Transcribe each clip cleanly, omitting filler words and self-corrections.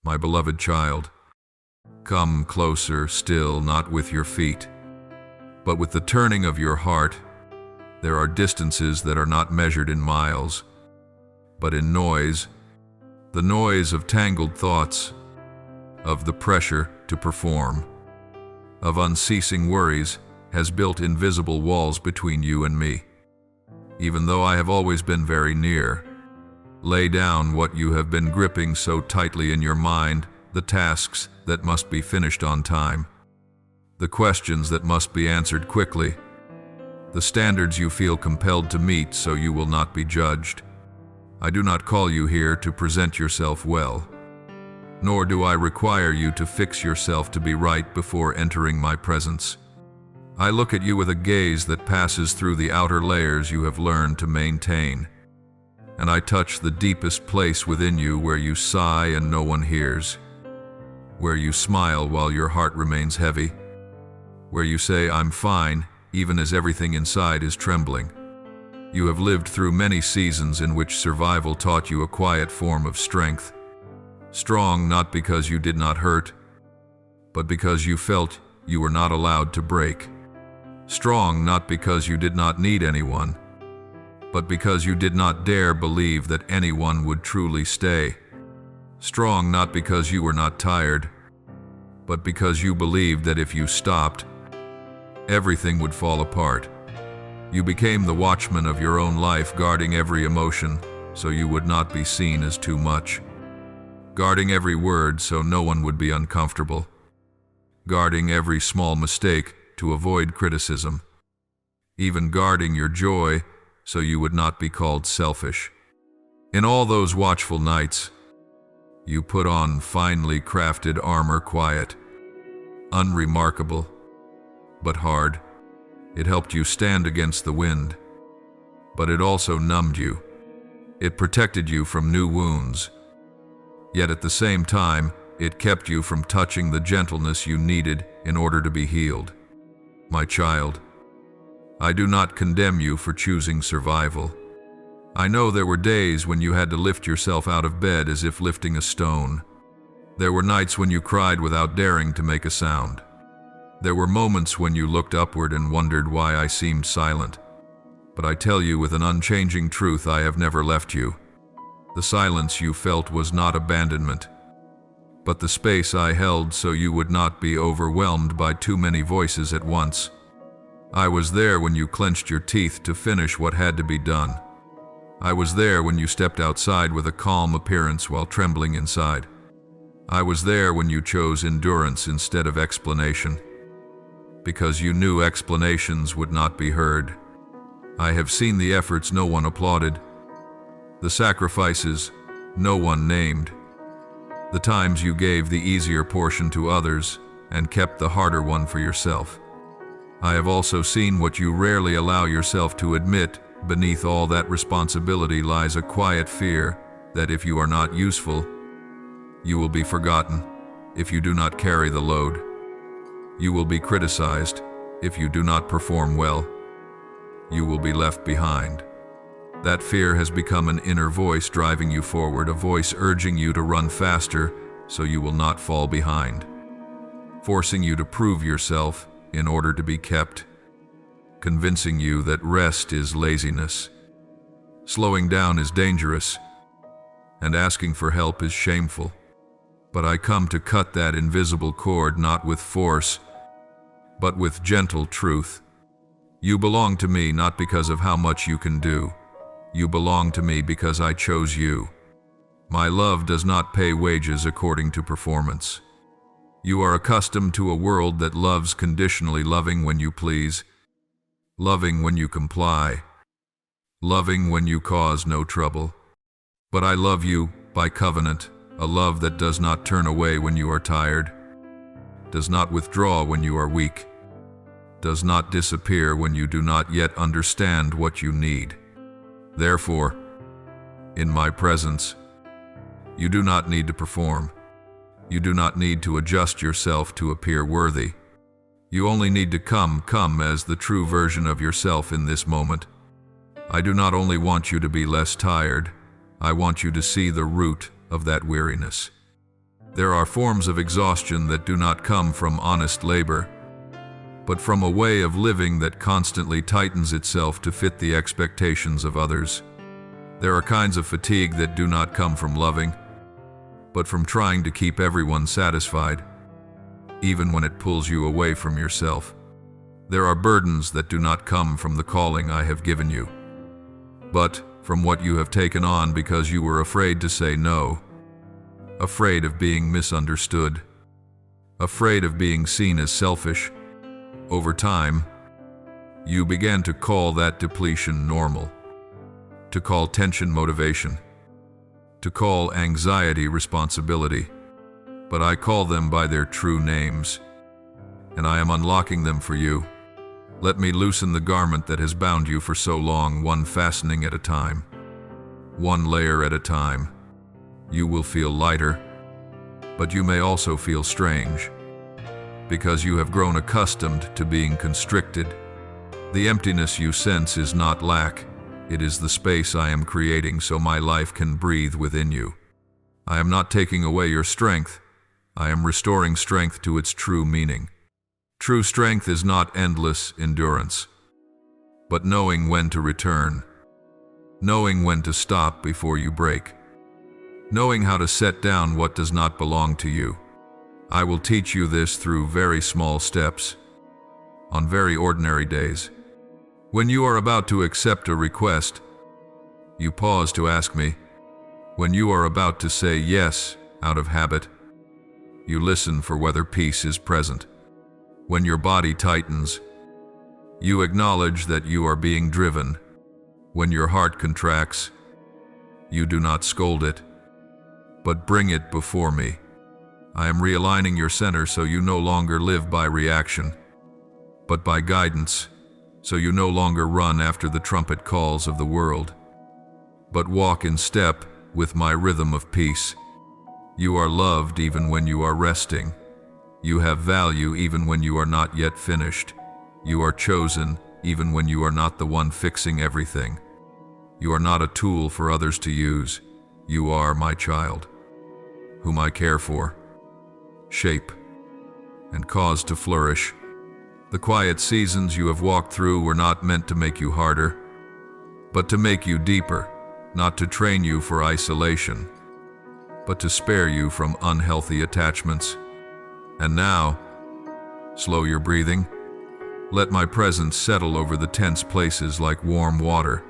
My beloved child, come closer still, not with your feet, but with the turning of your heart. There are distances that are not measured in miles, but in noise, the noise of tangled thoughts, of the pressure to perform, of unceasing worries has built invisible walls between you and me. Even though I have always been very near, lay down what you have been gripping so tightly in your mind, the tasks that must be finished on time, the questions that must be answered quickly, the standards you feel compelled to meet so you will not be judged. I do not call you here to present yourself well, nor do I require you to fix yourself to be right before entering my presence. I look at you with a gaze that passes through the outer layers you have learned to maintain, and I touch the deepest place within you where you sigh and no one hears, where you smile while your heart remains heavy, where you say, "I'm fine," even as everything inside is trembling. You have lived through many seasons in which survival taught you a quiet form of strength. Strong not because you did not hurt, but because you felt you were not allowed to break. Strong not because you did not need anyone, but because you did not dare believe that anyone would truly stay. Strong not because you were not tired, but because you believed that if you stopped, everything would fall apart. You became the watchman of your own life, guarding every emotion so you would not be seen as too much, guarding every word so no one would be uncomfortable, guarding every small mistake to avoid criticism, even guarding your joy so you would not be called selfish. In all those watchful nights, you put on finely crafted armor, quiet, unremarkable, but hard. It helped you stand against the wind, but it also numbed you. It protected you from new wounds, yet at the same time, it kept you from touching the gentleness you needed in order to be healed. My child, I do not condemn you for choosing survival. I know there were days when you had to lift yourself out of bed as if lifting a stone. There were nights when you cried without daring to make a sound. There were moments when you looked upward and wondered why I seemed silent. But I tell you with an unchanging truth, I have never left you. The silence you felt was not abandonment, but the space I held so you would not be overwhelmed by too many voices at once. I was there when you clenched your teeth to finish what had to be done. I was there when you stepped outside with a calm appearance while trembling inside. I was there when you chose endurance instead of explanation, because you knew explanations would not be heard. I have seen the efforts no one applauded, the sacrifices no one named, the times you gave the easier portion to others and kept the harder one for yourself. I have also seen what you rarely allow yourself to admit. Beneath all that responsibility lies a quiet fear that if you are not useful, you will be forgotten if you do not carry the load. You will be criticized if you do not perform well. You will be left behind. That fear has become an inner voice driving you forward, a voice urging you to run faster so you will not fall behind, forcing you to prove yourself in order to be kept, convincing you that rest is laziness, slowing down is dangerous, and asking for help is shameful. But I come to cut that invisible cord not with force, but with gentle truth. You belong to me not because of how much you can do. You belong to me because I chose you. My love does not pay wages according to performance. You are accustomed to a world that loves conditionally, loving when you please, loving when you comply, loving when you cause no trouble. But I love you by covenant, a love that does not turn away when you are tired, does not withdraw when you are weak, does not disappear when you do not yet understand what you need. Therefore, in my presence, you do not need to perform. You do not need to adjust yourself to appear worthy. You only need to come as the true version of yourself in this moment. I do not only want you to be less tired, I want you to see the root of that weariness. There are forms of exhaustion that do not come from honest labor, but from a way of living that constantly tightens itself to fit the expectations of others. There are kinds of fatigue that do not come from loving, but from trying to keep everyone satisfied, even when it pulls you away from yourself. There are burdens that do not come from the calling I have given you, but from what you have taken on because you were afraid to say no, afraid of being misunderstood, afraid of being seen as selfish. Over time, you began to call that depletion normal, to call tension motivation, to call anxiety responsibility, but I call them by their true names, and I am unlocking them for you. Let me loosen the garment that has bound you for so long, one fastening at a time, one layer at a time. You will feel lighter, but you may also feel strange, because you have grown accustomed to being constricted. The emptiness you sense is not lack, it is the space I am creating so my life can breathe within you. I am not taking away your strength, I am restoring strength to its true meaning. True strength is not endless endurance, but knowing when to return, knowing when to stop before you break, knowing how to set down what does not belong to you. I will teach you this through very small steps, on very ordinary days. When you are about to accept a request, you pause to ask me. When you are about to say yes out of habit, you listen for whether peace is present. When your body tightens, you acknowledge that you are being driven. When your heart contracts, you do not scold it, but bring it before me. I am realigning your center so you no longer live by reaction, but by guidance, so you no longer run after the trumpet calls of the world, but walk in step with my rhythm of peace. You are loved even when you are resting. You have value even when you are not yet finished. You are chosen even when you are not the one fixing everything. You are not a tool for others to use. You are my child, whom I care for, shape, and cause to flourish. The quiet seasons you have walked through were not meant to make you harder, but to make you deeper, not to train you for isolation, but to spare you from unhealthy attachments. And now, slow your breathing. Let my presence settle over the tense places like warm water.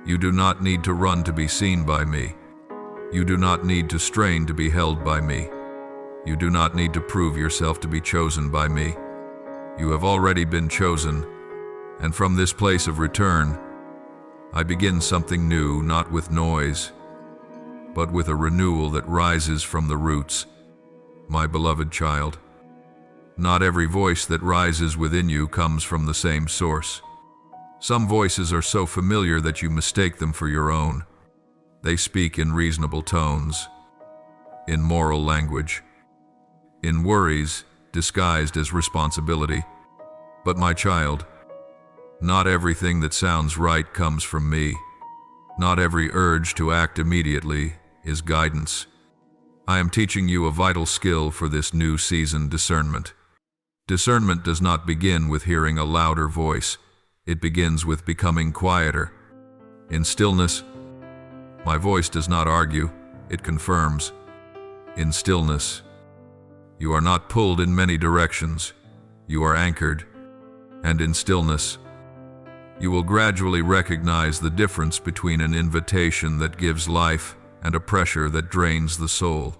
You do not need to run to be seen by me. You do not need to strain to be held by me. You do not need to prove yourself to be chosen by me. You have already been chosen, and from this place of return, I begin something new, not with noise, but with a renewal that rises from the roots. My beloved child, not every voice that rises within you comes from the same source. Some voices are so familiar that you mistake them for your own. They speak in reasonable tones, in moral language, in worries disguised as responsibility. But my child, not everything that sounds right comes from me. Not every urge to act immediately is guidance. I am teaching you a vital skill for this new season: discernment. Discernment does not begin with hearing a louder voice. It begins with becoming quieter. In stillness, my voice does not argue, it confirms. In stillness, you are not pulled in many directions, you are anchored. And in stillness, you will gradually recognize the difference between an invitation that gives life and a pressure that drains the soul.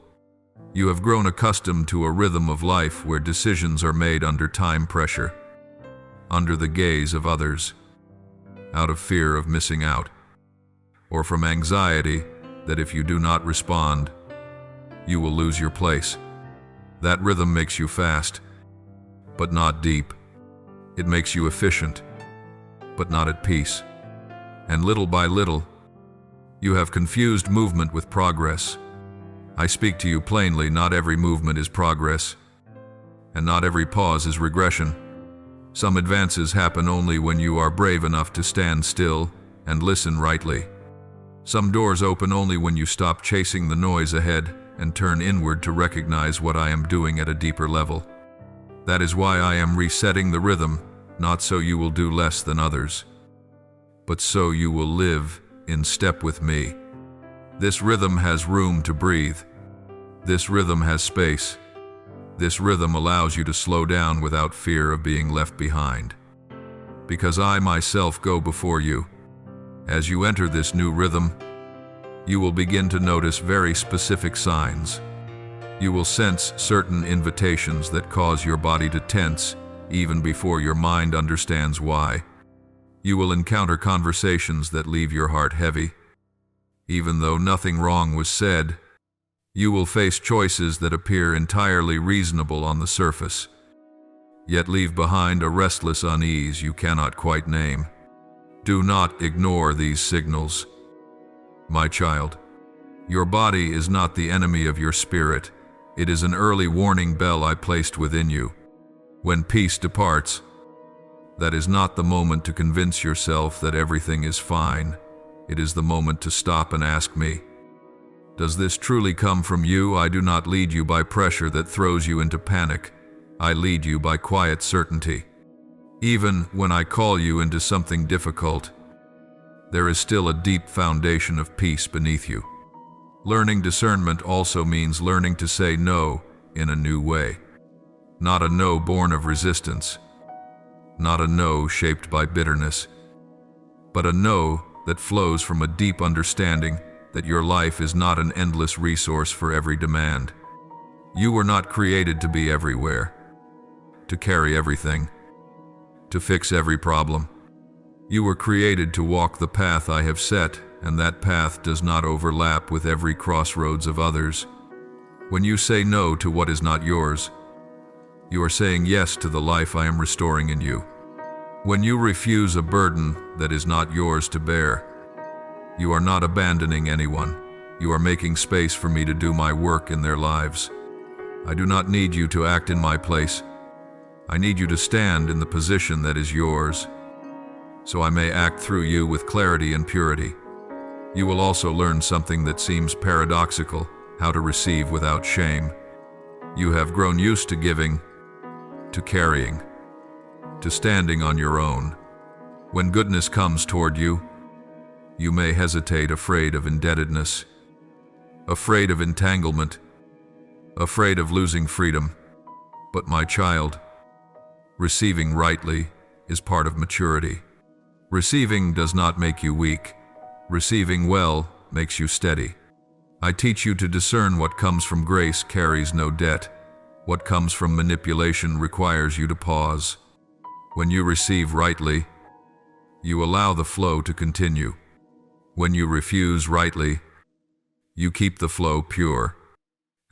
You have grown accustomed to a rhythm of life where decisions are made under time pressure, under the gaze of others, out of fear of missing out, or from anxiety that if you do not respond, you will lose your place. That rhythm makes you fast, but not deep. It makes you efficient, but not at peace. And little by little, you have confused movement with progress. I speak to you plainly, not every movement is progress, and not every pause is regression. Some advances happen only when you are brave enough to stand still and listen rightly. Some doors open only when you stop chasing the noise ahead and turn inward to recognize what I am doing at a deeper level. That is why I am resetting the rhythm, not so you will do less than others, but so you will live in step with me. This rhythm has room to breathe. This rhythm has space. This rhythm allows you to slow down without fear of being left behind. Because I myself go before you. As you enter this new rhythm, you will begin to notice very specific signs. You will sense certain invitations that cause your body to tense even before your mind understands why. You will encounter conversations that leave your heart heavy. Even though nothing wrong was said, you will face choices that appear entirely reasonable on the surface, yet leave behind a restless unease you cannot quite name. Do not ignore these signals. My child, your body is not the enemy of your spirit. It is an early warning bell I placed within you. When peace departs, that is not the moment to convince yourself that everything is fine. It is the moment to stop and ask me, does this truly come from you? I do not lead you by pressure that throws you into panic. I lead you by quiet certainty. Even when I call you into something difficult, there is still a deep foundation of peace beneath you. Learning discernment also means learning to say no in a new way. Not a no born of resistance, not a no shaped by bitterness, but a no that flows from a deep understanding that your life is not an endless resource for every demand. You were not created to be everywhere, to carry everything, to fix every problem. You were created to walk the path I have set, and that path does not overlap with every crossroads of others. When you say no to what is not yours, you are saying yes to the life I am restoring in you. When you refuse a burden that is not yours to bear, you are not abandoning anyone. You are making space for me to do my work in their lives. I do not need you to act in my place. I need you to stand in the position that is yours, so I may act through you with clarity and purity. You will also learn something that seems paradoxical, how to receive without shame. You have grown used to giving, to carrying, to standing on your own. When goodness comes toward you, you may hesitate, afraid of indebtedness, afraid of entanglement, afraid of losing freedom. But my child, receiving rightly is part of maturity. Receiving does not make you weak. Receiving well makes you steady. I teach you to discern what comes from grace carries no debt. What comes from manipulation requires you to pause. When you receive rightly, you allow the flow to continue. When you refuse rightly, you keep the flow pure,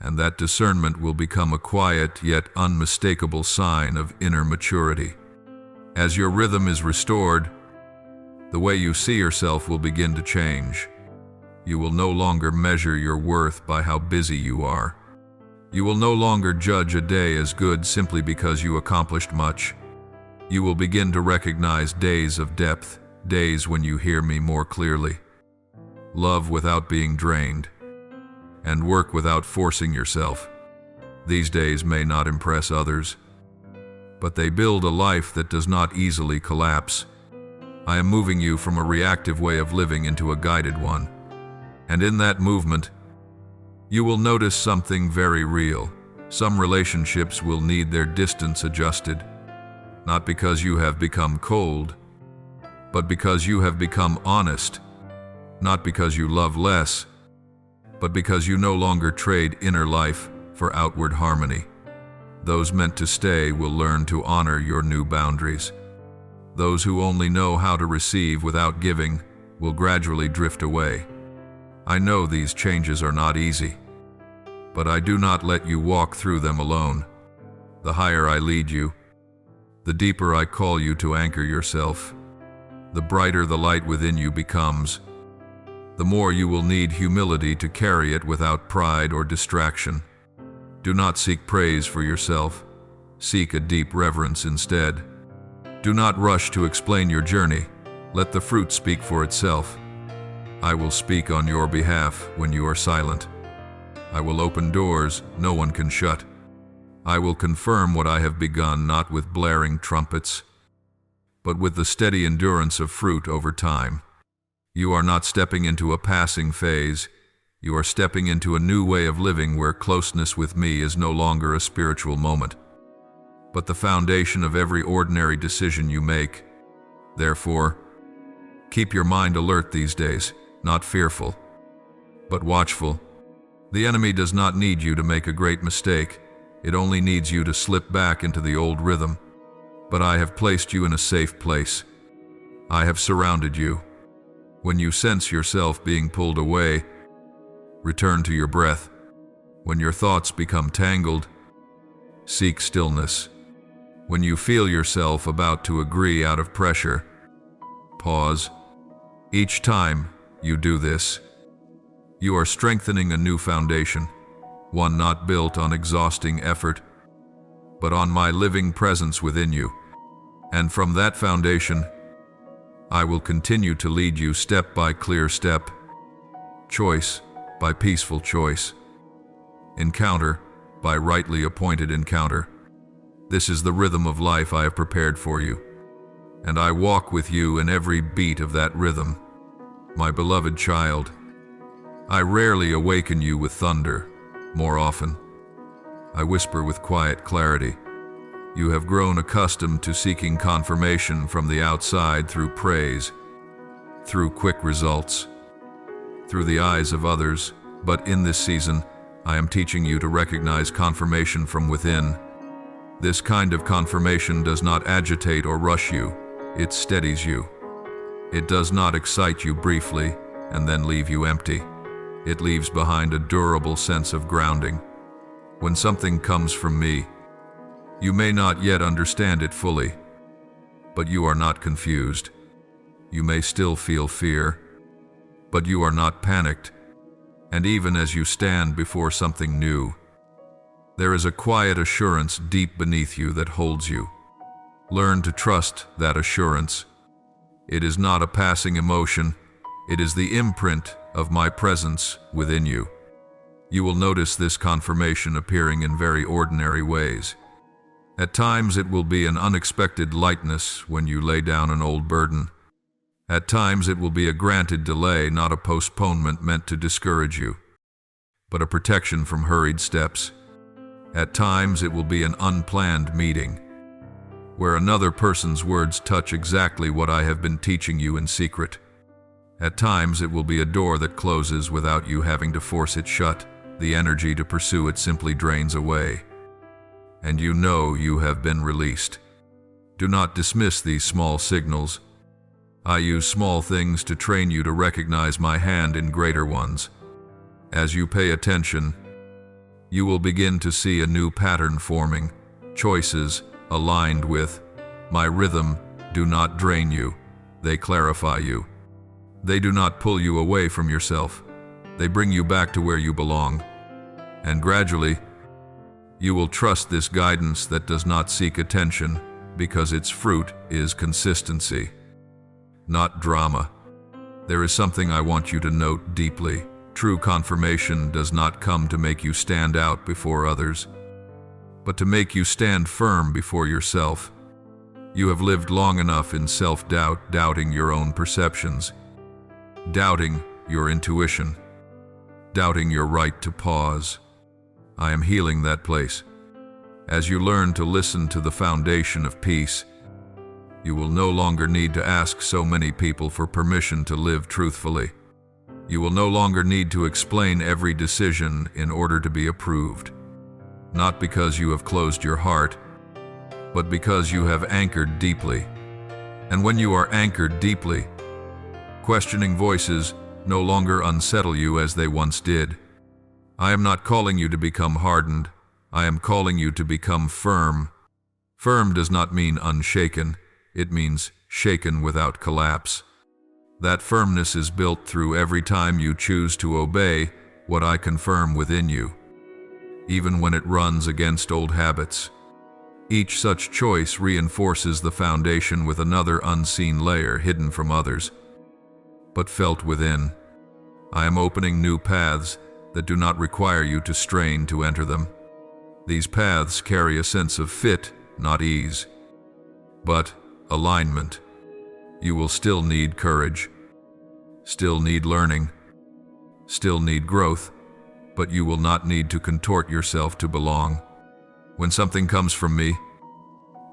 and that discernment will become a quiet yet unmistakable sign of inner maturity. As your rhythm is restored, the way you see yourself will begin to change. You will no longer measure your worth by how busy you are. You will no longer judge a day as good simply because you accomplished much. You will begin to recognize days of depth, days when you hear me more clearly. Love without being drained, and work without forcing yourself. These days may not impress others, but they build a life that does not easily collapse. I am moving you from a reactive way of living into a guided one. And in that movement, you will notice something very real. Some relationships will need their distance adjusted, not because you have become cold, but because you have become honest. Not because you love less, but because you no longer trade inner life for outward harmony. Those meant to stay will learn to honor your new boundaries. Those who only know how to receive without giving will gradually drift away. I know these changes are not easy, but I do not let you walk through them alone. The higher I lead you, the deeper I call you to anchor yourself, the brighter the light within you becomes. The more you will need humility to carry it without pride or distraction. Do not seek praise for yourself. Seek a deep reverence instead. Do not rush to explain your journey. Let the fruit speak for itself. I will speak on your behalf when you are silent. I will open doors no one can shut. I will confirm what I have begun, not with blaring trumpets, but with the steady endurance of fruit over time. You are not stepping into a passing phase. You are stepping into a new way of living where closeness with me is no longer a spiritual moment, but the foundation of every ordinary decision you make. Therefore, keep your mind alert these days, not fearful, but watchful. The enemy does not need you to make a great mistake. It only needs you to slip back into the old rhythm. But I have placed you in a safe place. I have surrounded you. When you sense yourself being pulled away, return to your breath. When your thoughts become tangled, seek stillness. When you feel yourself about to agree out of pressure, pause. Each time you do this, you are strengthening a new foundation, one not built on exhausting effort, but on my living presence within you. And from that foundation, I will continue to lead you step by clear step, choice by peaceful choice, encounter by rightly appointed encounter. This is the rhythm of life I have prepared for you, and I walk with you in every beat of that rhythm. My beloved child, I rarely awaken you with thunder. More often, I whisper with quiet clarity. You have grown accustomed to seeking confirmation from the outside through praise, through quick results, through the eyes of others, but in this season, I am teaching you to recognize confirmation from within. This kind of confirmation does not agitate or rush you, it steadies you. It does not excite you briefly and then leave you empty. It leaves behind a durable sense of grounding. When something comes from me, you may not yet understand it fully, but you are not confused. You may still feel fear, but you are not panicked. And even as you stand before something new, there is a quiet assurance deep beneath you that holds you. Learn to trust that assurance. It is not a passing emotion. It is the imprint of my presence within you. You will notice this confirmation appearing in very ordinary ways. At times it will be an unexpected lightness when you lay down an old burden. At times it will be a granted delay, not a postponement meant to discourage you, but a protection from hurried steps. At times it will be an unplanned meeting, where another person's words touch exactly what I have been teaching you in secret. At times it will be a door that closes without you having to force it shut. The energy to pursue it simply drains away, and you know you have been released. Do not dismiss these small signals. I use small things to train you to recognize my hand in greater ones. As you pay attention, you will begin to see a new pattern forming. Choices aligned with my rhythm do not drain you, they clarify you. They do not pull you away from yourself. They bring you back to where you belong. And gradually, you will trust this guidance that does not seek attention because its fruit is consistency, not drama. There is something I want you to note deeply. True confirmation does not come to make you stand out before others, but to make you stand firm before yourself. You have lived long enough in self-doubt, doubting your own perceptions, doubting your intuition, doubting your right to pause. I am healing that place. As you learn to listen to the foundation of peace, you will no longer need to ask so many people for permission to live truthfully. You will no longer need to explain every decision in order to be approved. Not because you have closed your heart, but because you have anchored deeply. And when you are anchored deeply, questioning voices no longer unsettle you as they once did. I am not calling you to become hardened. I am calling you to become firm. Firm does not mean unshaken. It means shaken without collapse. That firmness is built through every time you choose to obey what I confirm within you, even when it runs against old habits. Each such choice reinforces the foundation with another unseen layer hidden from others, but felt within. I am opening new paths, that do not require you to strain to enter them. These paths carry a sense of fit, not ease, but alignment. You will still need courage, still need learning, still need growth, but you will not need to contort yourself to belong. When something comes from me,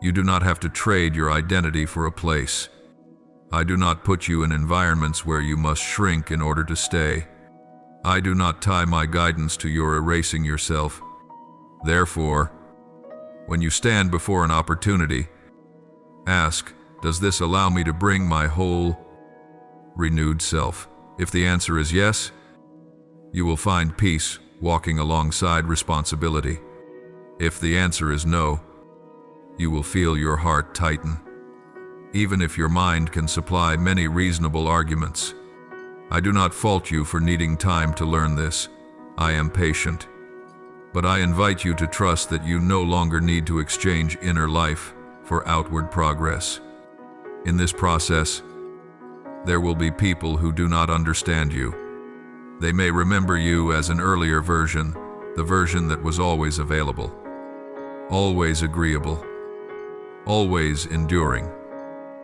you do not have to trade your identity for a place. I do not put you in environments where you must shrink in order to stay. I do not tie my guidance to your erasing yourself. Therefore, when you stand before an opportunity, ask, does this allow me to bring my whole, renewed self? If the answer is yes, you will find peace walking alongside responsibility. If the answer is no, you will feel your heart tighten. Even if your mind can supply many reasonable arguments, I do not fault you for needing time to learn this. I am patient. But I invite you to trust that you no longer need to exchange inner life for outward progress. In this process, there will be people who do not understand you. They may remember you as an earlier version, the version that was always available, always agreeable, always enduring.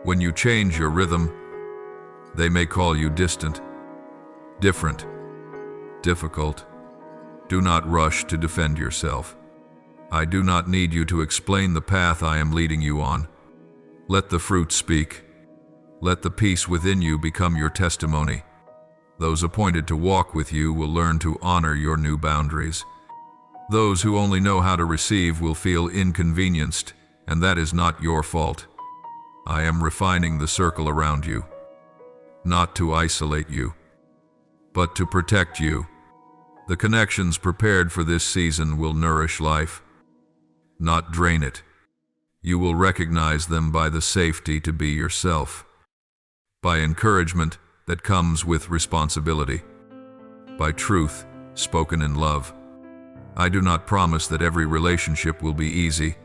When you change your rhythm, they may call you distant, different, difficult. Do not rush to defend yourself. I do not need you to explain the path I am leading you on. Let the fruit speak. Let the peace within you become your testimony. Those appointed to walk with you will learn to honor your new boundaries. Those who only know how to receive will feel inconvenienced, and that is not your fault. I am refining the circle around you, not to isolate you, but to protect you. The connections prepared for this season will nourish life, not drain it. You will recognize them by the safety to be yourself, by encouragement that comes with responsibility, by truth spoken in love. I do not promise that every relationship will be easy.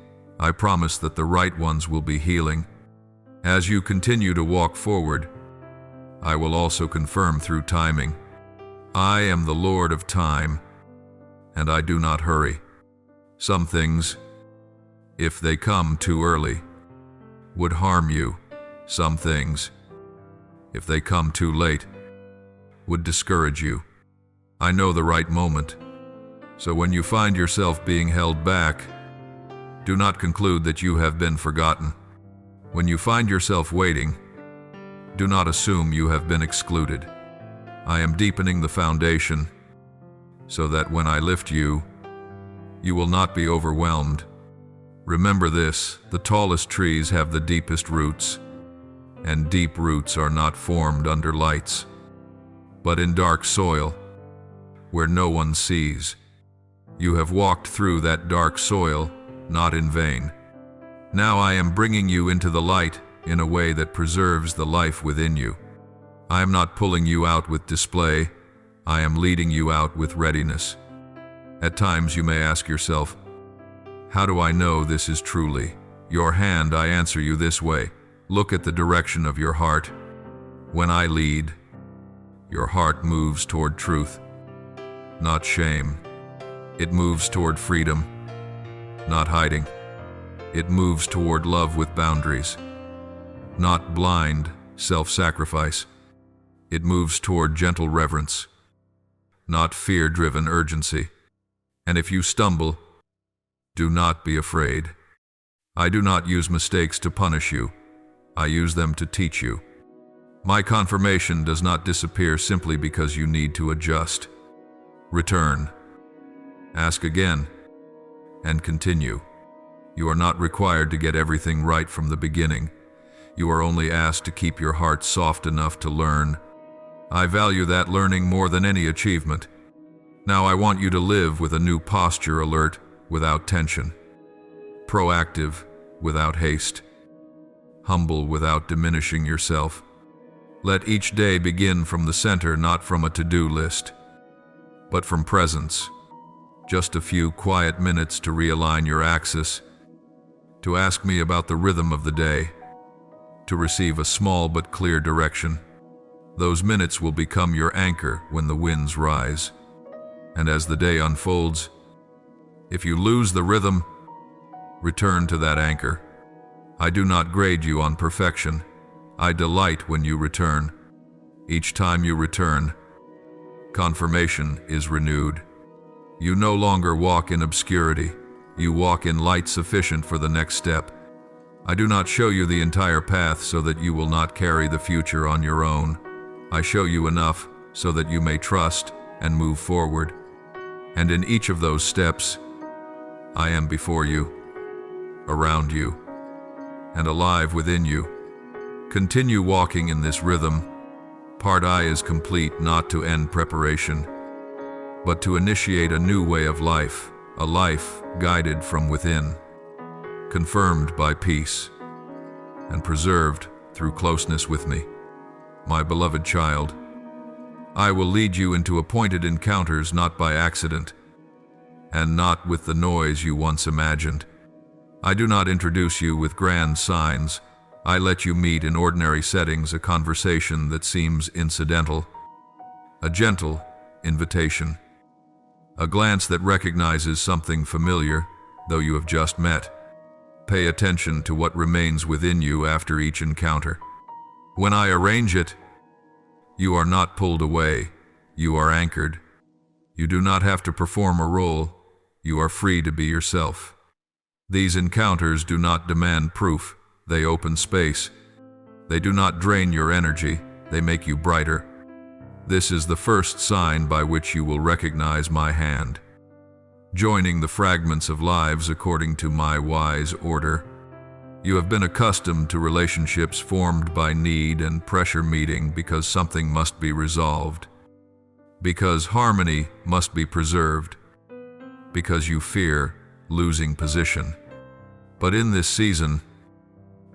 I promise that the right ones will be healing. As you continue to walk forward, I will also confirm through timing. I am the Lord of time, and I do not hurry. Some things, if they come too early, would harm you. Some things, if they come too late, would discourage you. I know the right moment, so when you find yourself being held back, do not conclude that you have been forgotten. When you find yourself waiting, do not assume you have been excluded. I am deepening the foundation so that when I lift you, you will not be overwhelmed. Remember this, the tallest trees have the deepest roots, and deep roots are not formed under lights, but in dark soil, where no one sees. You have walked through that dark soil, not in vain. Now I am bringing you into the light in a way that preserves the life within you. I am not pulling you out with display. I am leading you out with readiness. At times you may ask yourself, how do I know this is truly your hand? I answer you this way. Look at the direction of your heart. When I lead, your heart moves toward truth, not shame. It moves toward freedom, not hiding. It moves toward love with boundaries, not blind self-sacrifice. It moves toward gentle reverence, not fear-driven urgency. And if you stumble, do not be afraid. I do not use mistakes to punish you. I use them to teach you. My confirmation does not disappear simply because you need to adjust. Return. Ask again, and continue. You are not required to get everything right from the beginning. You are only asked to keep your heart soft enough to learn. I value that learning more than any achievement. Now I want you to live with a new posture, alert without tension, proactive without haste, humble without diminishing yourself. Let each day begin from the center, not from a to-do list, but from presence. Just a few quiet minutes to realign your axis, to ask me about the rhythm of the day, to receive a small but clear direction. Those minutes will become your anchor when the winds rise. And as the day unfolds, if you lose the rhythm, return to that anchor. I do not grade you on perfection. I delight when you return. Each time you return, confirmation is renewed. You no longer walk in obscurity. You walk in light sufficient for the next step. I do not show you the entire path so that you will not carry the future on your own. I show you enough so that you may trust and move forward. And in each of those steps, I am before you, around you, and alive within you. Continue walking in this rhythm. Part I is complete not to end preparation, but to initiate a new way of life, a life guided from within, confirmed by peace, and preserved through closeness with me. My beloved child, I will lead you into appointed encounters not by accident, and not with the noise you once imagined. I do not introduce you with grand signs. I let you meet in ordinary settings a conversation that seems incidental, a gentle invitation, a glance that recognizes something familiar, though you have just met. Pay attention to what remains within you after each encounter. When I arrange it, you are not pulled away, you are anchored. You do not have to perform a role, you are free to be yourself. These encounters do not demand proof, they open space. They do not drain your energy, they make you brighter. This is the first sign by which you will recognize my hand, joining the fragments of lives according to my wise order. You have been accustomed to relationships formed by need and pressure meeting because something must be resolved, because harmony must be preserved, because you fear losing position. But in this season,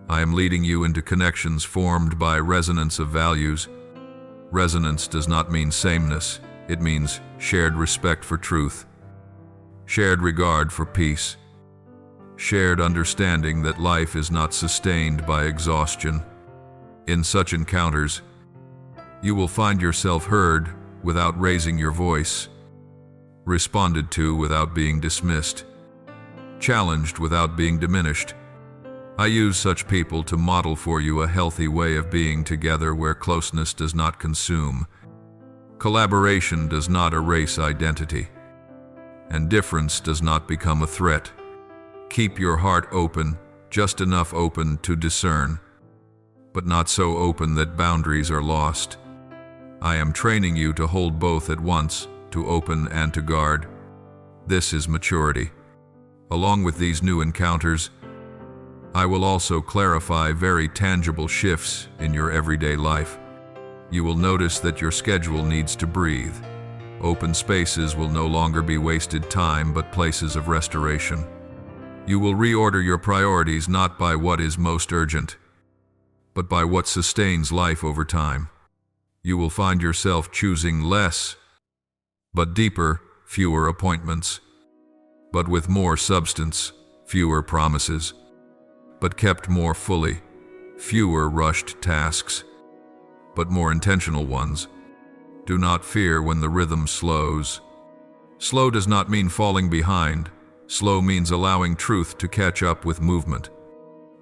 I am leading you into connections formed by resonance of values. Resonance does not mean sameness, it means shared respect for truth, shared regard for peace, shared understanding that life is not sustained by exhaustion. In such encounters, you will find yourself heard without raising your voice, responded to without being dismissed, challenged without being diminished. I use such people to model for you a healthy way of being together where closeness does not consume, collaboration does not erase identity, and difference does not become a threat. Keep your heart open, just enough open to discern, but not so open that boundaries are lost. I am training you to hold both at once, to open and to guard. This is maturity. Along with these new encounters, I will also clarify very tangible shifts in your everyday life. You will notice that your schedule needs to breathe. Open spaces will no longer be wasted time but places of restoration. You will reorder your priorities not by what is most urgent, but by what sustains life over time. You will find yourself choosing less, but deeper, fewer appointments, but with more substance, fewer promises, but kept more fully, fewer rushed tasks, but more intentional ones. Do not fear when the rhythm slows. Slow does not mean falling behind. Slow means allowing truth to catch up with movement.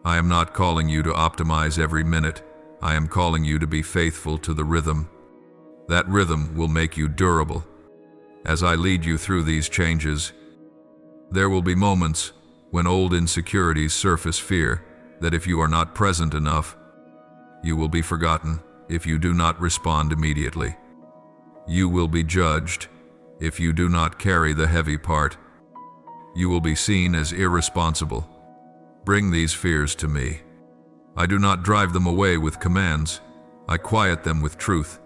I am not calling you to optimize every minute. I am calling you to be faithful to the rhythm. That rhythm will make you durable. As I lead you through these changes, there will be moments when old insecurities surface fear that if you are not present enough, you will be forgotten if you do not respond immediately. You will be judged if you do not carry the heavy part. You will be seen as irresponsible. Bring these fears to me. I do not drive them away with commands. I quiet them with truth.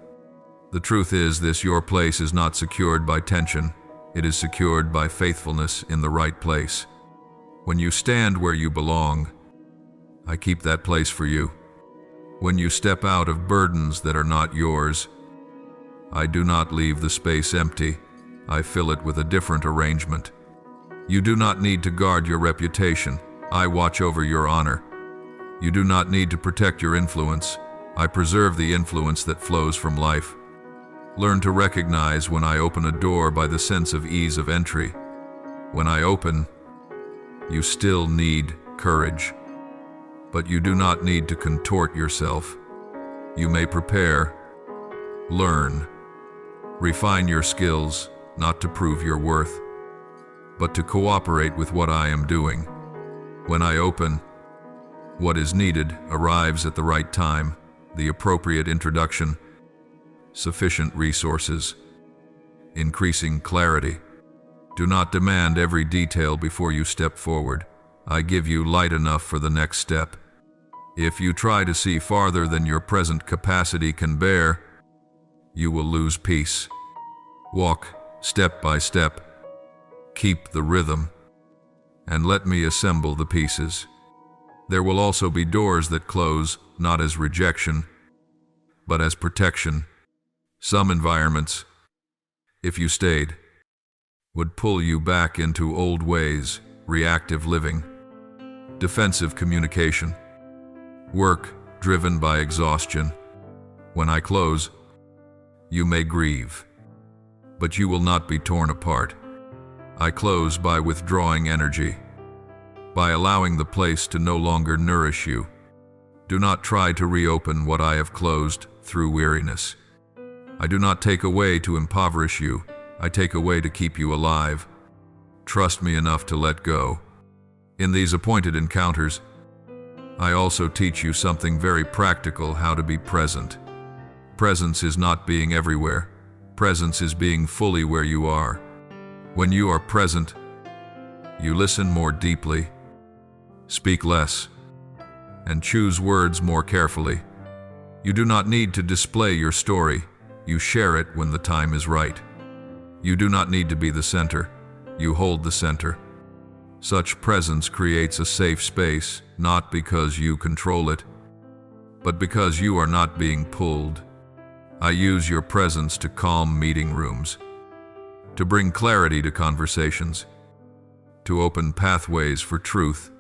The truth is this: your place is not secured by tension. It is secured by faithfulness in the right place. When you stand where you belong, I keep that place for you. When you step out of burdens that are not yours, I do not leave the space empty. I fill it with a different arrangement. You do not need to guard your reputation. I watch over your honor. You do not need to protect your influence. I preserve the influence that flows from life. Learn to recognize when I open a door by the sense of ease of entry. When I open, you still need courage. But you do not need to contort yourself. You may prepare, learn, refine your skills, not to prove your worth, but to cooperate with what I am doing. When I open, what is needed arrives at the right time, the appropriate introduction, sufficient resources, increasing clarity. Do not demand every detail before you step forward. I give you light enough for the next step. If you try to see farther than your present capacity can bear, you will lose peace. Walk step by step. Keep the rhythm, and let me assemble the pieces. There will also be doors that close, not as rejection, but as protection. Some environments, if you stayed, would pull you back into old ways, reactive living, defensive communication, work driven by exhaustion. When I close, you may grieve, but you will not be torn apart. I close by withdrawing energy, by allowing the place to no longer nourish you. Do not try to reopen what I have closed through weariness. I do not take away to impoverish you. I take away to keep you alive. Trust me enough to let go. In these appointed encounters, I also teach you something very practical: how to be present. Presence is not being everywhere. Presence is being fully where you are. When you are present, you listen more deeply, speak less, and choose words more carefully. You do not need to display your story. You share it when the time is right. You do not need to be the center. You hold the center. Such presence creates a safe space, not because you control it, but because you are not being pulled. I use your presence to calm meeting rooms, to bring clarity to conversations, to open pathways for truth.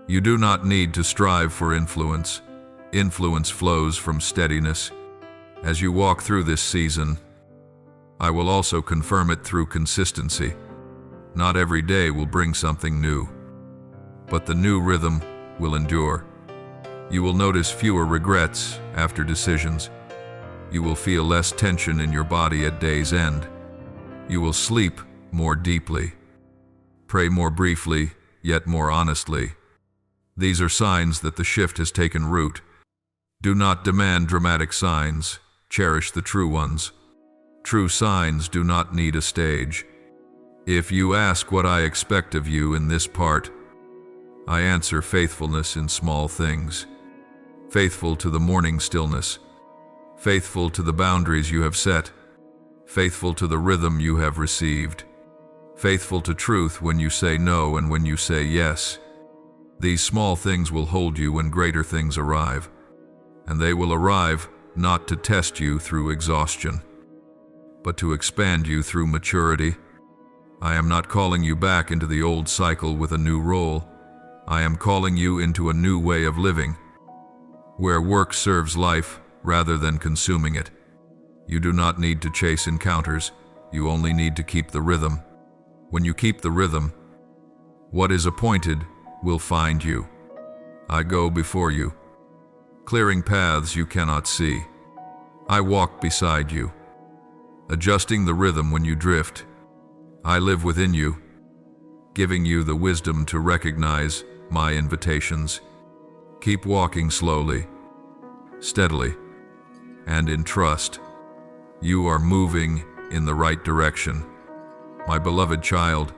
You do not need to strive for influence. Influence flows from steadiness. As you walk through this season, I will also confirm it through consistency. Not every day will bring something new, but the new rhythm will endure. You will notice fewer regrets after decisions. You will feel less tension in your body at day's end. You will sleep more deeply, pray more briefly, yet more honestly. These are signs that the shift has taken root. Do not demand dramatic signs. Cherish the true ones. True signs do not need a stage. If you ask what I expect of you in this part, I answer faithfulness in small things. Faithful to the morning stillness. Faithful to the boundaries you have set. Faithful to the rhythm you have received. Faithful to truth when you say no and when you say yes. These small things will hold you when greater things arrive, and they will arrive not to test you through exhaustion, but to expand you through maturity. I am not calling you back into the old cycle with a new role. I am calling you into a new way of living, where work serves life rather than consuming it. You do not need to chase encounters. You only need to keep the rhythm. When you keep the rhythm, what is appointed will find you. I go before you, clearing paths you cannot see. I walk beside you, adjusting the rhythm when you drift. I live within you, giving you the wisdom to recognize my invitations. Keep walking slowly, steadily, and in trust. You are moving in the right direction. My beloved child,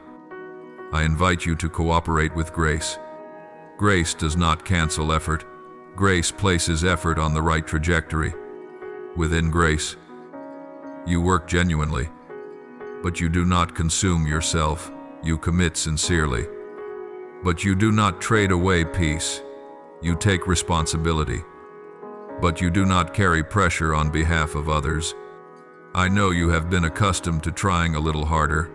I invite you to cooperate with grace. Grace does not cancel effort. Grace places effort on the right trajectory. Within grace, you work genuinely, but you do not consume yourself. You commit sincerely, but you do not trade away peace. You take responsibility, but you do not carry pressure on behalf of others. I know you have been accustomed to trying a little harder,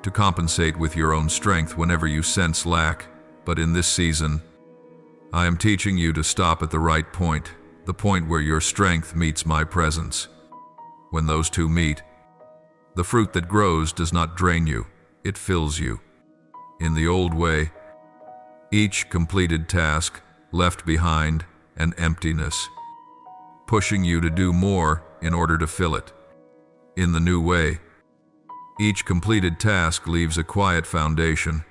to compensate with your own strength whenever you sense lack, but in this season, I am teaching you to stop at the right point, the point where your strength meets my presence. When those two meet, the fruit that grows does not drain you, it fills you. In the old way, each completed task left behind an emptiness, pushing you to do more in order to fill it. In the new way, each completed task leaves a quiet foundation,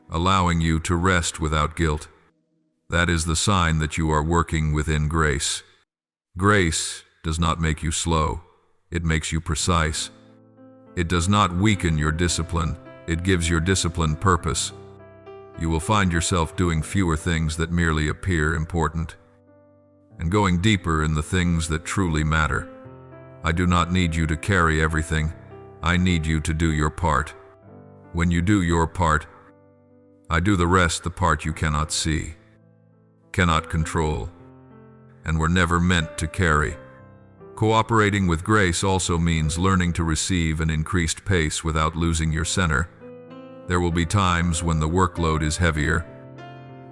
allowing you to rest without guilt. That is the sign that you are working within grace. Grace does not make you slow, it makes you precise. It does not weaken your discipline, it gives your discipline purpose. You will find yourself doing fewer things that merely appear important, and going deeper in the things that truly matter. I do not need you to carry everything, I need you to do your part. When you do your part, I do the rest, the part you cannot see, cannot control, and were never meant to carry. Cooperating with grace also means learning to receive an increased pace without losing your center. There will be times when the workload is heavier,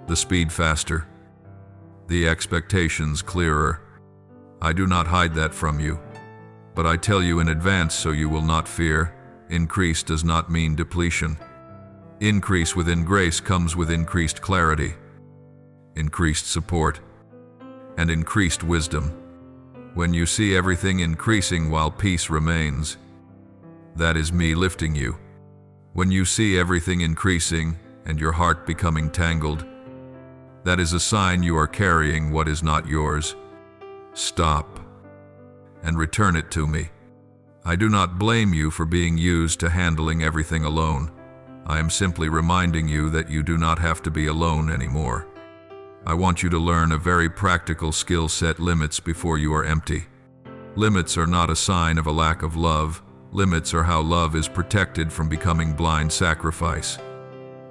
the speed faster, the expectations clearer. I do not hide that from you, but I tell you in advance so you will not fear. Increase does not mean depletion. Increase within grace comes with increased clarity, increased support, and increased wisdom. When you see everything increasing while peace remains, that is me lifting you. When you see everything increasing and your heart becoming tangled, that is a sign you are carrying what is not yours. Stop and return it to me. I do not blame you for being used to handling everything alone. I am simply reminding you that you do not have to be alone anymore. I want you to learn a very practical skill: set limits before you are empty. Limits are not a sign of a lack of love. Limits are how love is protected from becoming blind sacrifice.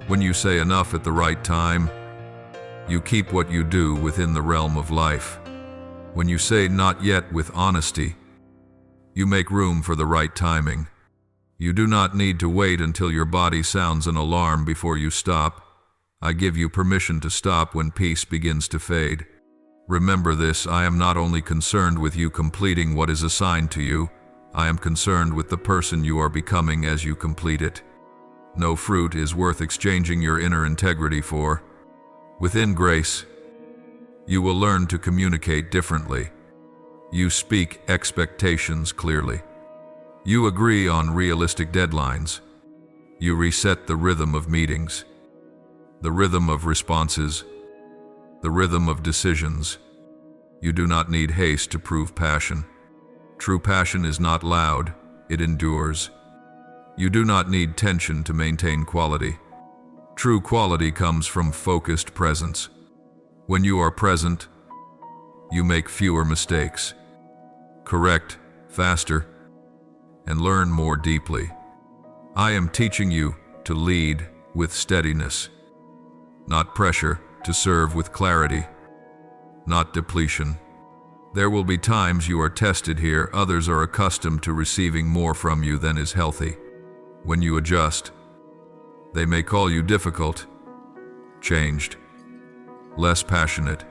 When you say enough at the right time, you keep what you do within the realm of life. When you say not yet with honesty, you make room for the right timing. You do not need to wait until your body sounds an alarm before you stop. I give you permission to stop when peace begins to fade. Remember this: I am not only concerned with you completing what is assigned to you, I am concerned with the person you are becoming as you complete it. No fruit is worth exchanging your inner integrity for. Within grace, you will learn to communicate differently. You speak expectations clearly. You agree on realistic deadlines. You reset the rhythm of meetings, the rhythm of responses, the rhythm of decisions. You do not need haste to prove passion. True passion is not loud, it endures. You do not need tension to maintain quality. True quality comes from focused presence. When you are present, you make fewer mistakes, correct faster, and learn more deeply. I am teaching you to lead with steadiness, not pressure, to serve with clarity, not depletion. There will be times you are tested here. Others are accustomed to receiving more from you than is healthy. When you adjust, they may call you difficult, changed, less passionate.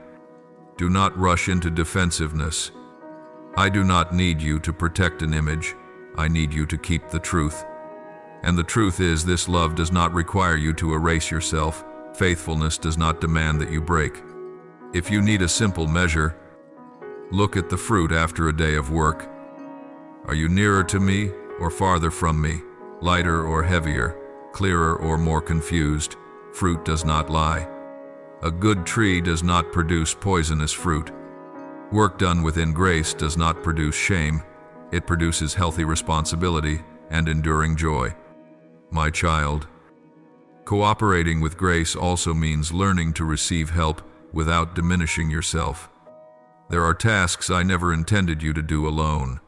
Do not rush into defensiveness. I do not need you to protect an image. I need you to keep the truth. And the truth is, this love does not require you to erase yourself. Faithfulness does not demand that you break. If you need a simple measure, look at the fruit after a day of work. Are you nearer to me or farther from me? Lighter or heavier? Clearer or more confused? Fruit does not lie. A good tree does not produce poisonous fruit. Work done within grace does not produce shame. It produces healthy responsibility and enduring joy. My child, cooperating with grace also means learning to receive help without diminishing yourself. There are tasks I never intended you to do alone.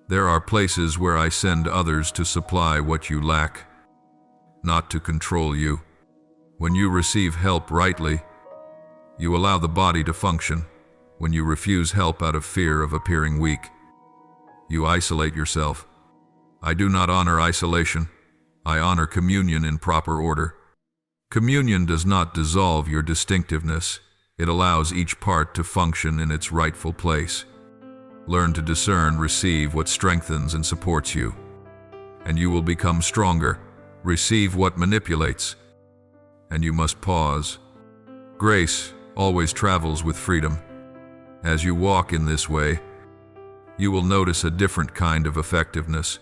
There are places where I send others to supply what you lack, not to control you. When you receive help rightly, you allow the body to function. When you refuse help out of fear of appearing weak, you isolate yourself. I do not honor isolation. I honor communion in proper order. Communion does not dissolve your distinctiveness. It allows each part to function in its rightful place. Learn to discern, receive what strengthens and supports you, and you will become stronger. Receive what manipulates, and you must pause. Grace always travels with freedom. As you walk in this way, you will notice a different kind of effectiveness.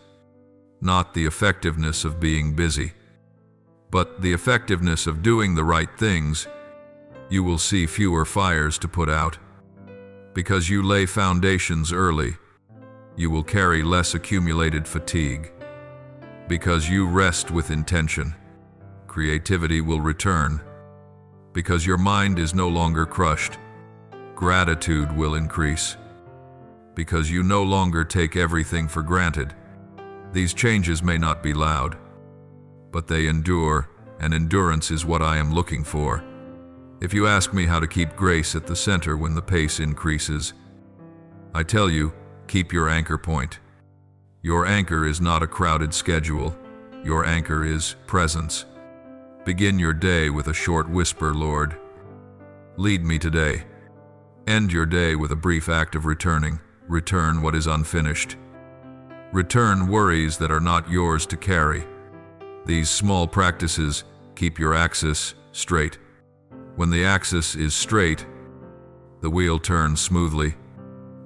Not the effectiveness of being busy, but the effectiveness of doing the right things. You will see fewer fires to put out. Because you lay foundations early, you will carry less accumulated fatigue. Because you rest with intention, creativity will return. Because your mind is no longer crushed, gratitude will increase. Because you no longer take everything for granted. These changes may not be loud, but they endure, and endurance is what I am looking for. If you ask me how to keep grace at the center when the pace increases, I tell you, keep your anchor point. Your anchor is not a crowded schedule. Your anchor is presence. Begin your day with a short whisper, Lord, lead me today. End your day with a brief act of returning. Return what is unfinished. Return worries that are not yours to carry. These small practices keep your axis straight. When the axis is straight, the wheel turns smoothly.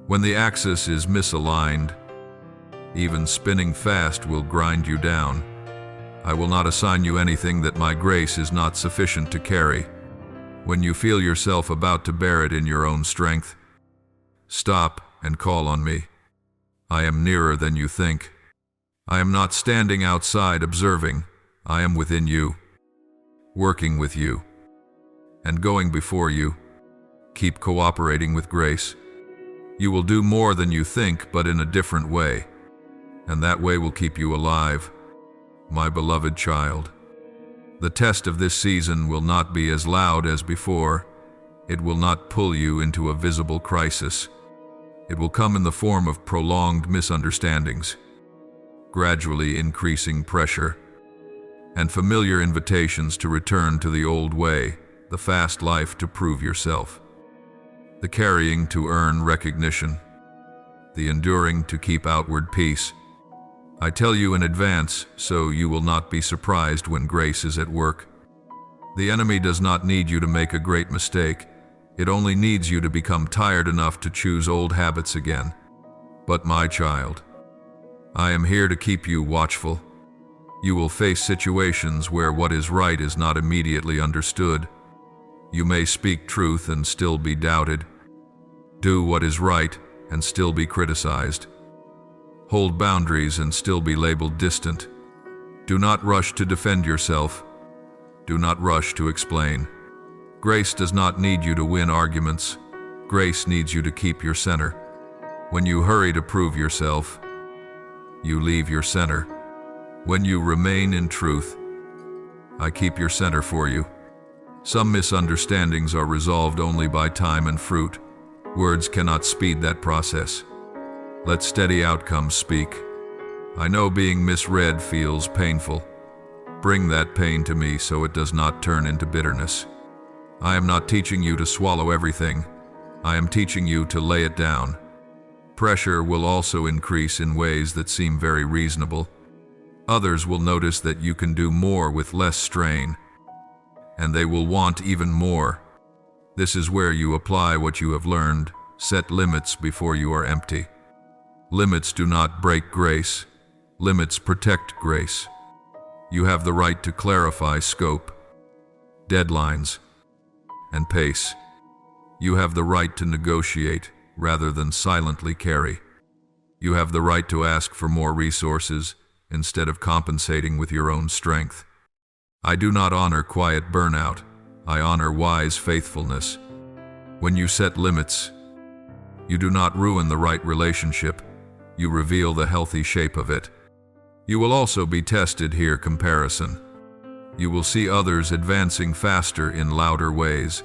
When the axis is misaligned, even spinning fast will grind you down. I will not assign you anything that my grace is not sufficient to carry. When you feel yourself about to bear it in your own strength, stop and call on me. I am nearer than you think. I am not standing outside observing. I am within you, working with you, and going before you. Keep cooperating with grace. You will do more than you think, but in a different way, and that way will keep you alive, my beloved child. The test of this season will not be as loud as before. It will not pull you into a visible crisis. It will come in the form of prolonged misunderstandings, gradually increasing pressure, and familiar invitations to return to the old way, the fast life to prove yourself, the carrying to earn recognition, the enduring to keep outward peace. I tell you in advance, so you will not be surprised when grace is at work. The enemy does not need you to make a great mistake. It only needs you to become tired enough to choose old habits again. But my child, I am here to keep you watchful. You will face situations where what is right is not immediately understood. You may speak truth and still be doubted. Do what is right and still be criticized. Hold boundaries and still be labeled distant. Do not rush to defend yourself. Do not rush to explain. Grace does not need you to win arguments. Grace needs you to keep your center. When you hurry to prove yourself, you leave your center. When you remain in truth, I keep your center for you. Some misunderstandings are resolved only by time and fruit. Words cannot speed that process. Let steady outcomes speak. I know being misread feels painful. Bring that pain to me so it does not turn into bitterness. I am not teaching you to swallow everything. I am teaching you to lay it down. Pressure will also increase in ways that seem very reasonable. Others will notice that you can do more with less strain, and they will want even more. This is where you apply what you have learned. Set limits before you are empty. Limits do not break grace. Limits protect grace. You have the right to clarify scope, deadlines, and pace. You have the right to negotiate rather than silently carry. You have the right to ask for more resources instead of compensating with your own strength. I do not honor quiet burnout. I honor wise faithfulness. When you set limits, you do not ruin the right relationship. You reveal the healthy shape of it. You will also be tested here. Comparison. You will see others advancing faster in louder ways,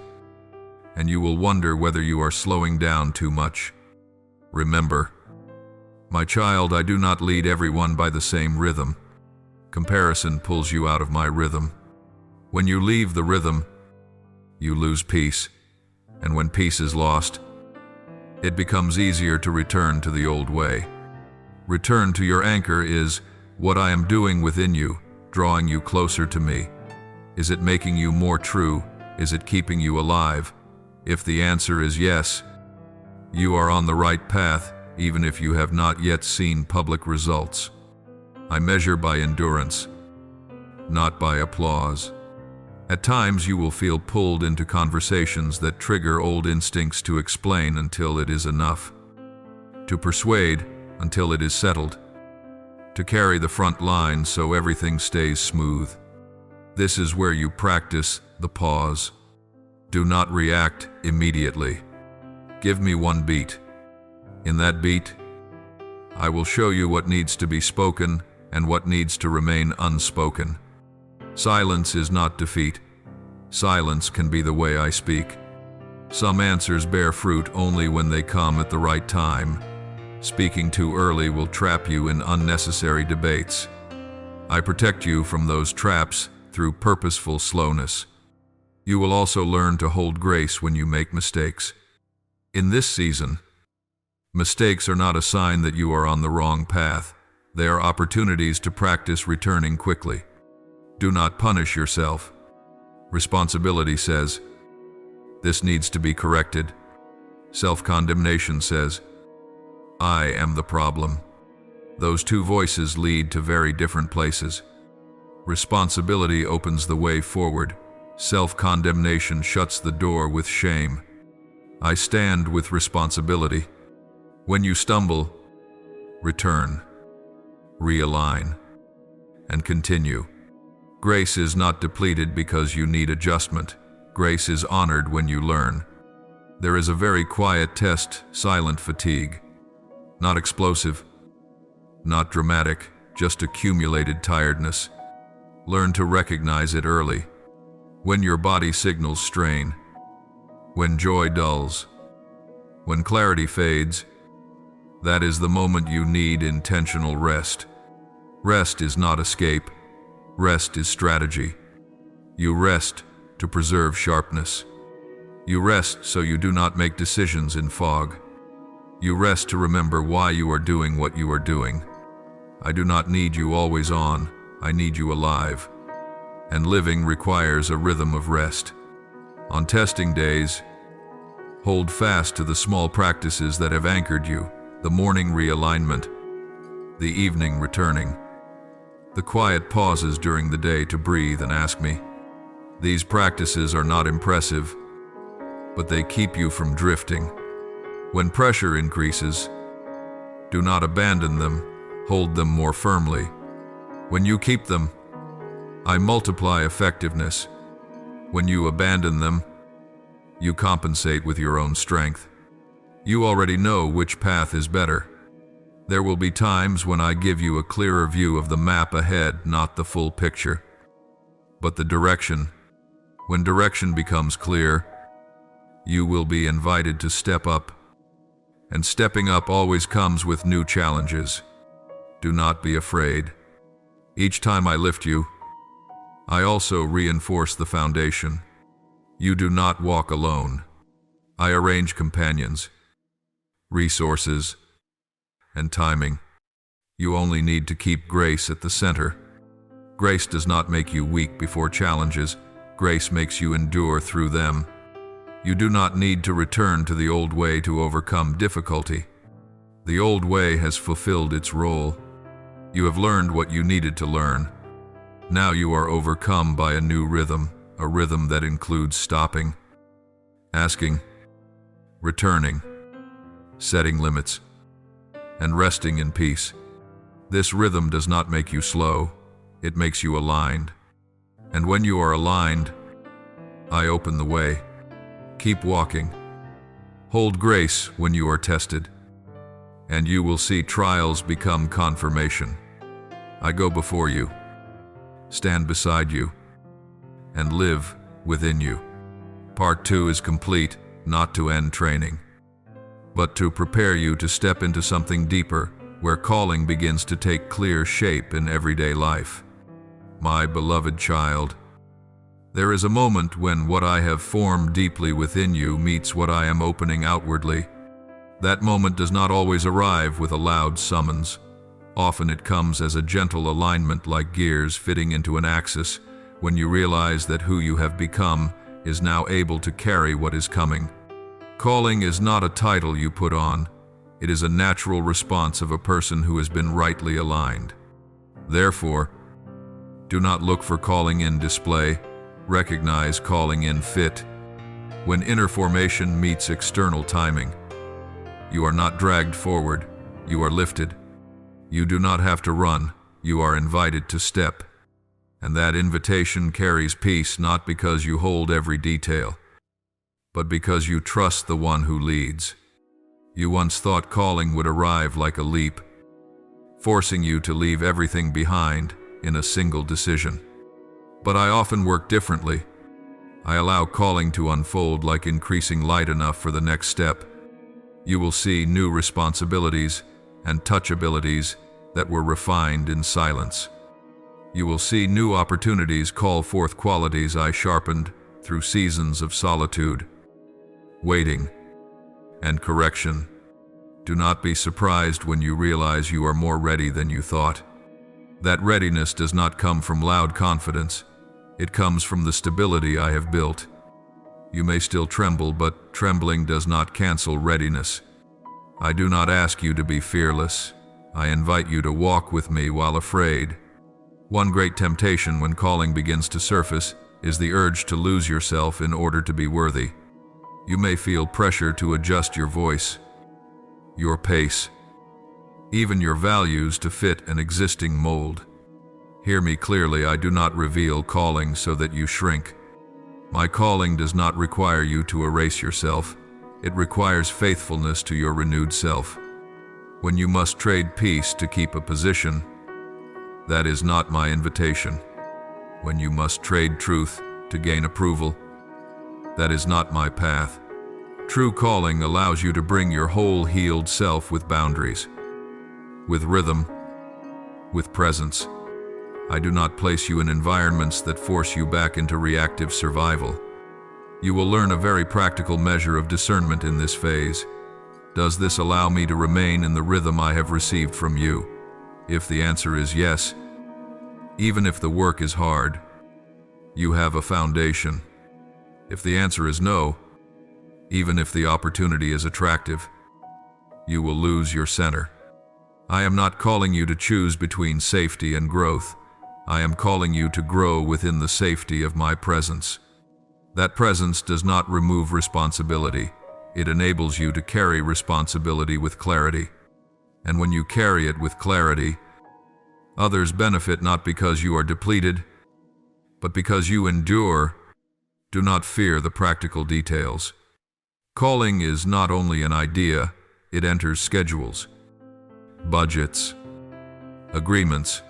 and you will wonder whether you are slowing down too much. Remember, my child, I do not lead everyone by the same rhythm. Comparison pulls you out of my rhythm. When you leave the rhythm, you lose peace, and when peace is lost, it becomes easier to return to the old way. Return to your anchor is what I am doing within you, drawing you closer to me. Is it making you more true? Is it keeping you alive? If the answer is yes, you are on the right path, even if you have not yet seen public results. I measure by endurance, not by applause. At times you will feel pulled into conversations that trigger old instincts to explain until it is enough, to persuade until it is settled, to carry the front line so everything stays smooth. This is where you practice the pause. Do not react immediately. Give me one beat. In that beat, I will show you what needs to be spoken and what needs to remain unspoken. Silence is not defeat. Silence can be the way I speak. Some answers bear fruit only when they come at the right time. Speaking too early will trap you in unnecessary debates. I protect you from those traps through purposeful slowness. You will also learn to hold grace when you make mistakes. In this season, mistakes are not a sign that you are on the wrong path. They are opportunities to practice returning quickly. Do not punish yourself. Responsibility says, this needs to be corrected. Self-condemnation says, I am the problem. Those two voices lead to very different places. Responsibility opens the way forward. Self-condemnation shuts the door with shame. I stand with responsibility. When you stumble, return, realign, and continue. Grace is not depleted because you need adjustment. Grace is honored when you learn. There is a very quiet test, silent fatigue. Not explosive, not dramatic, just accumulated tiredness. Learn to recognize it early. When your body signals strain, when joy dulls, when clarity fades, that is the moment you need intentional rest. Rest is not escape. Rest is strategy. You rest to preserve sharpness. You rest so you do not make decisions in fog. You rest to remember why you are doing what you are doing. I do not need you always on. I need you alive. And living requires a rhythm of rest. On testing days, hold fast to the small practices that have anchored you. The morning realignment, the evening returning, the quiet pauses during the day to breathe and ask me. These practices are not impressive, but they keep you from drifting. When pressure increases, do not abandon them, hold them more firmly. When you keep them, I multiply effectiveness. When you abandon them, you compensate with your own strength. You already know which path is better. There will be times when I give you a clearer view of the map ahead, not the full picture, but the direction. When direction becomes clear, you will be invited to step up. And stepping up always comes with new challenges. Do not be afraid. Each time I lift you, I also reinforce the foundation. You do not walk alone. I arrange companions, resources, and timing. You only need to keep grace at the center. Grace does not make you weak before challenges. Grace makes you endure through them. You do not need to return to the old way to overcome difficulty. The old way has fulfilled its role. You have learned what you needed to learn. Now you are overcome by a new rhythm, a rhythm that includes stopping, asking, returning, setting limits, and resting in peace. This rhythm does not make you slow, it makes you aligned. And when you are aligned, I open the way. Keep walking. Hold grace when you are tested, and you will see trials become confirmation. I go before you, stand beside you, and live within you. Part 2 is complete, not to end training, but to prepare you to step into something deeper, where calling begins to take clear shape in everyday life. My beloved child, there is a moment when what I have formed deeply within you meets what I am opening outwardly. That moment does not always arrive with a loud summons. Often it comes as a gentle alignment, like gears fitting into an axis, when you realize that who you have become is now able to carry what is coming. Calling is not a title you put on. It is a natural response of a person who has been rightly aligned. Therefore, do not look for calling in display. Recognize calling in fit. When inner formation meets external timing, you are not dragged forward, you are lifted. You do not have to run, you are invited to step. And that invitation carries peace, not because you hold every detail, but because you trust the one who leads. You once thought calling would arrive like a leap, forcing you to leave everything behind in a single decision. But I often work differently. I allow calling to unfold like increasing light enough for the next step. You will see new responsibilities and touchabilities that were refined in silence. You will see new opportunities call forth qualities I sharpened through seasons of solitude, waiting, and correction. Do not be surprised when you realize you are more ready than you thought. That readiness does not come from loud confidence. It comes from the stability I have built. You may still tremble, but trembling does not cancel readiness. I do not ask you to be fearless. I invite you to walk with me while afraid. One great temptation when calling begins to surface is the urge to lose yourself in order to be worthy. You may feel pressure to adjust your voice, your pace, even your values to fit an existing mold. Hear me clearly, I do not reveal calling so that you shrink. My calling does not require you to erase yourself. It requires faithfulness to your renewed self. When you must trade peace to keep a position, that is not my invitation. When you must trade truth to gain approval, that is not my path. True calling allows you to bring your whole healed self with boundaries, with rhythm, with presence. I do not place you in environments that force you back into reactive survival. You will learn a very practical measure of discernment in this phase. Does this allow me to remain in the rhythm I have received from you? If the answer is yes, even if the work is hard, you have a foundation. If the answer is no, even if the opportunity is attractive, you will lose your center. I am not calling you to choose between safety and growth. I am calling you to grow within the safety of my presence. That presence does not remove responsibility. It enables you to carry responsibility with clarity. And when you carry it with clarity, others benefit not because you are depleted, but because you endure. Do not fear the practical details. Calling is not only an idea, it enters schedules, budgets, agreements,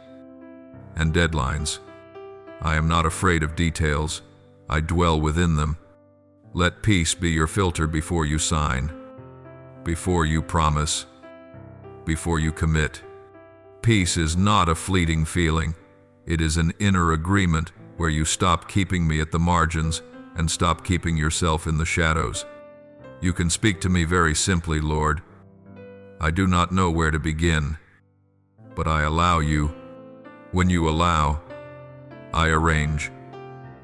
and deadlines. I am not afraid of details. I dwell within them. Let peace be your filter before you sign, before you promise, before you commit. Peace is not a fleeting feeling. It is an inner agreement where you stop keeping me at the margins and stop keeping yourself in the shadows. You can speak to me very simply, Lord. I do not know where to begin, but I allow you. When you allow, I arrange.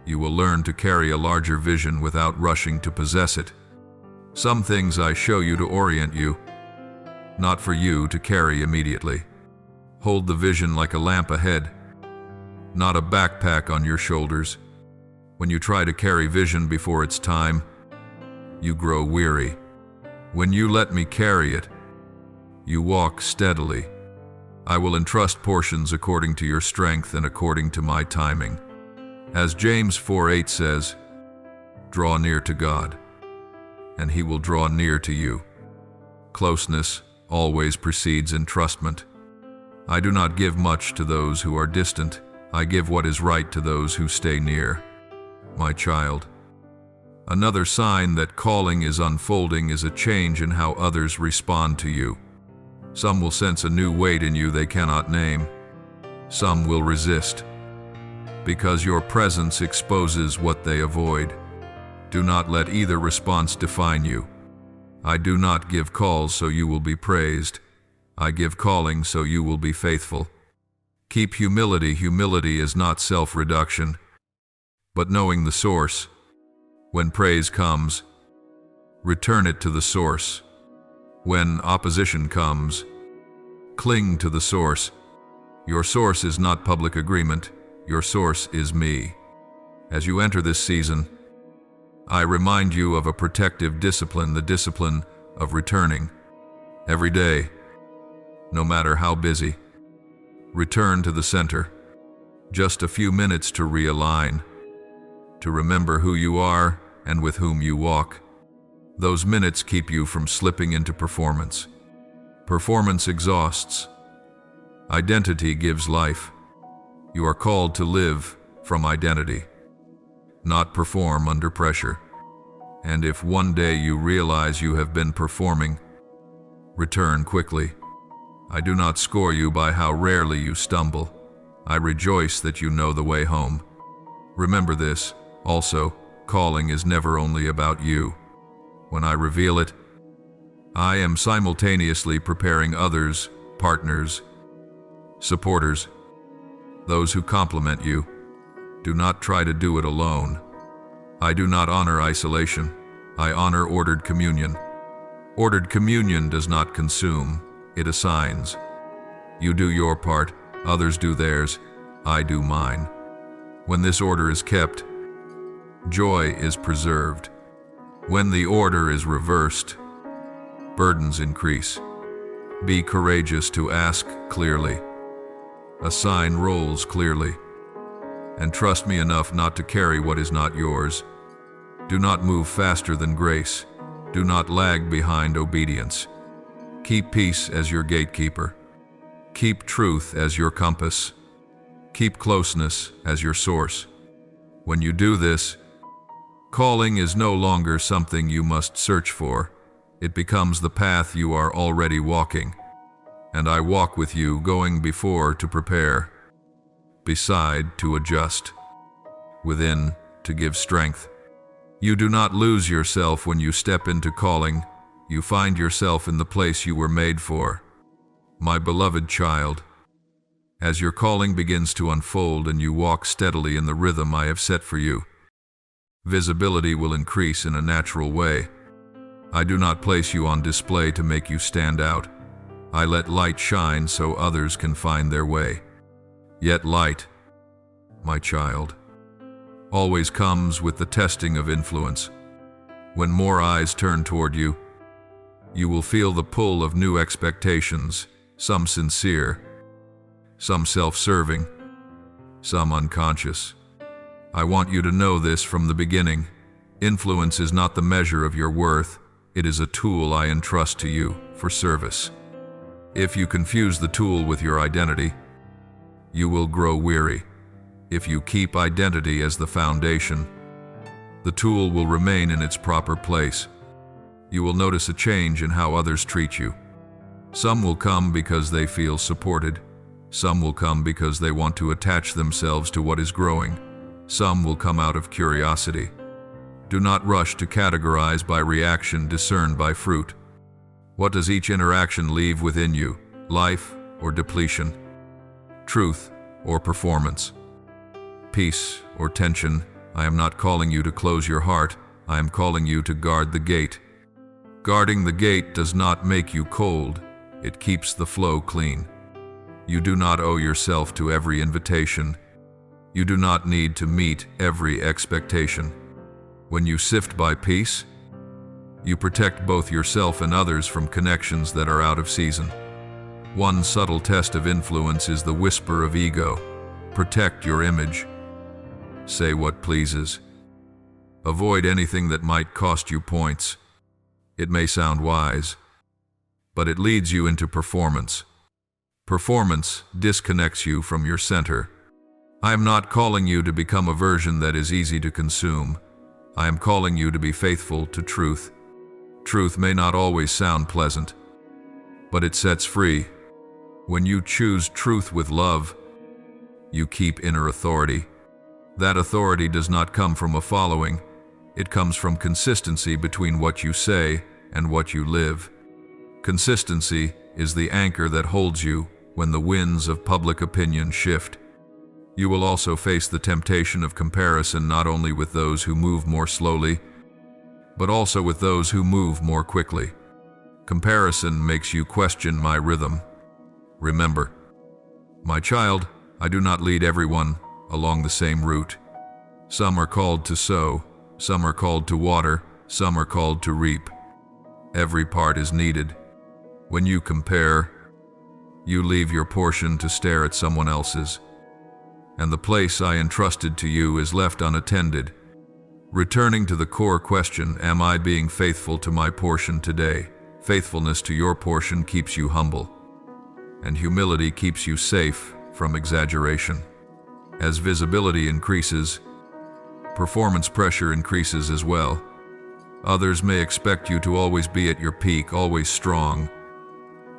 You will learn to carry a larger vision without rushing to possess it. Some things I show you to orient you, not for you to carry immediately. Hold the vision like a lamp ahead, not a backpack on your shoulders. When you try to carry vision before its time, you grow weary. When you let me carry it, you walk steadily. I will entrust portions according to your strength and according to my timing. As James 4:8 says, draw near to God, and He will draw near to you. Closeness always precedes entrustment. I do not give much to those who are distant. I give what is right to those who stay near. My child. Another sign that calling is unfolding is a change in how others respond to you. Some will sense a new weight in you they cannot name. Some will resist, because your presence exposes what they avoid. Do not let either response define you. I do not give calls so you will be praised. I give calling so you will be faithful. Keep humility. Humility is not self-reduction, but knowing the source. When praise comes, return it to the source. When opposition comes, cling to the source. Your source is not public agreement. Your source is me. As you enter this season, I remind you of a protective discipline, the discipline of returning. Every day, no matter how busy, return to the center. Just a few minutes to realign, to remember who you are and with whom you walk. Those minutes keep you from slipping into performance. Performance exhausts. Identity gives life. You are called to live from identity, not perform under pressure. And if one day you realize you have been performing, return quickly. I do not score you by how rarely you stumble. I rejoice that you know the way home. Remember this, also, calling is never only about you. When I reveal it, I am simultaneously preparing others, partners, supporters, those who complement you. Do not try to do it alone. I do not honor isolation. I honor ordered communion. Ordered communion does not consume, it assigns. You do your part, others do theirs, I do mine. When this order is kept, joy is preserved. When the order is reversed, burdens increase. Be courageous to ask clearly. Assign roles clearly. And trust me enough not to carry what is not yours. Do not move faster than grace. Do not lag behind obedience. Keep peace as your gatekeeper. Keep truth as your compass. Keep closeness as your source. When you do this, calling is no longer something you must search for. It becomes the path you are already walking. And I walk with you, going before to prepare, beside to adjust, within to give strength. You do not lose yourself when you step into calling. You find yourself in the place you were made for. My beloved child, as your calling begins to unfold and you walk steadily in the rhythm I have set for you, visibility will increase in a natural way. I do not place you on display to make you stand out. I let light shine so others can find their way. Yet light, my child, always comes with the testing of influence. When more eyes turn toward you, you will feel the pull of new expectations, some sincere, some self-serving, some unconscious. I want you to know this from the beginning. Influence is not the measure of your worth. It is a tool I entrust to you for service. If you confuse the tool with your identity, you will grow weary. If you keep identity as the foundation, the tool will remain in its proper place. You will notice a change in how others treat you. Some will come because they feel supported. Some will come because they want to attach themselves to what is growing. Some will come out of curiosity. Do not rush to categorize by reaction, discern by fruit. What does each interaction leave within you? Life or depletion? Truth or performance? Peace or tension? I am not calling you to close your heart. I am calling you to guard the gate. Guarding the gate does not make you cold. It keeps the flow clean. You do not owe yourself to every invitation. You do not need to meet every expectation. When you sift by peace, you protect both yourself and others from connections that are out of season. One subtle test of influence is the whisper of ego. Protect your image. Say what pleases. Avoid anything that might cost you points. It may sound wise, but it leads you into performance. Performance disconnects you from your center. I am not calling you to become a version that is easy to consume. I am calling you to be faithful to truth. Truth may not always sound pleasant, but it sets free. When you choose truth with love, you keep inner authority. That authority does not come from a following. It comes from consistency between what you say and what you live. Consistency is the anchor that holds you when the winds of public opinion shift. You will also face the temptation of comparison not only with those who move more slowly, but also with those who move more quickly. Comparison makes you question my rhythm. Remember, my child, I do not lead everyone along the same route. Some are called to sow, some are called to water, some are called to reap. Every part is needed. When you compare, you leave your portion to stare at someone else's, and the place I entrusted to you is left unattended. Returning to the core question, am I being faithful to my portion today? Faithfulness to your portion keeps you humble, and humility keeps you safe from exaggeration. As visibility increases, performance pressure increases as well. Others may expect you to always be at your peak, always strong,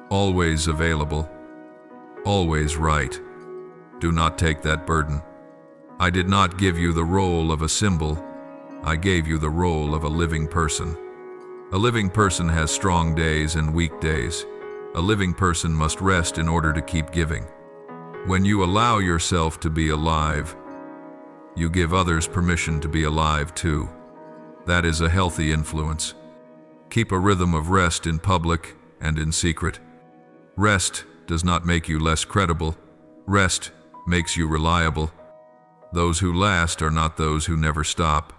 always available, always right. Do not take that burden. I did not give you the role of a symbol. I gave you the role of a living person. A living person has strong days and weak days. A living person must rest in order to keep giving. When you allow yourself to be alive, you give others permission to be alive too. That is a healthy influence. Keep a rhythm of rest in public and in secret. Rest does not make you less credible. Rest makes you reliable. Those who last are not those who never stop,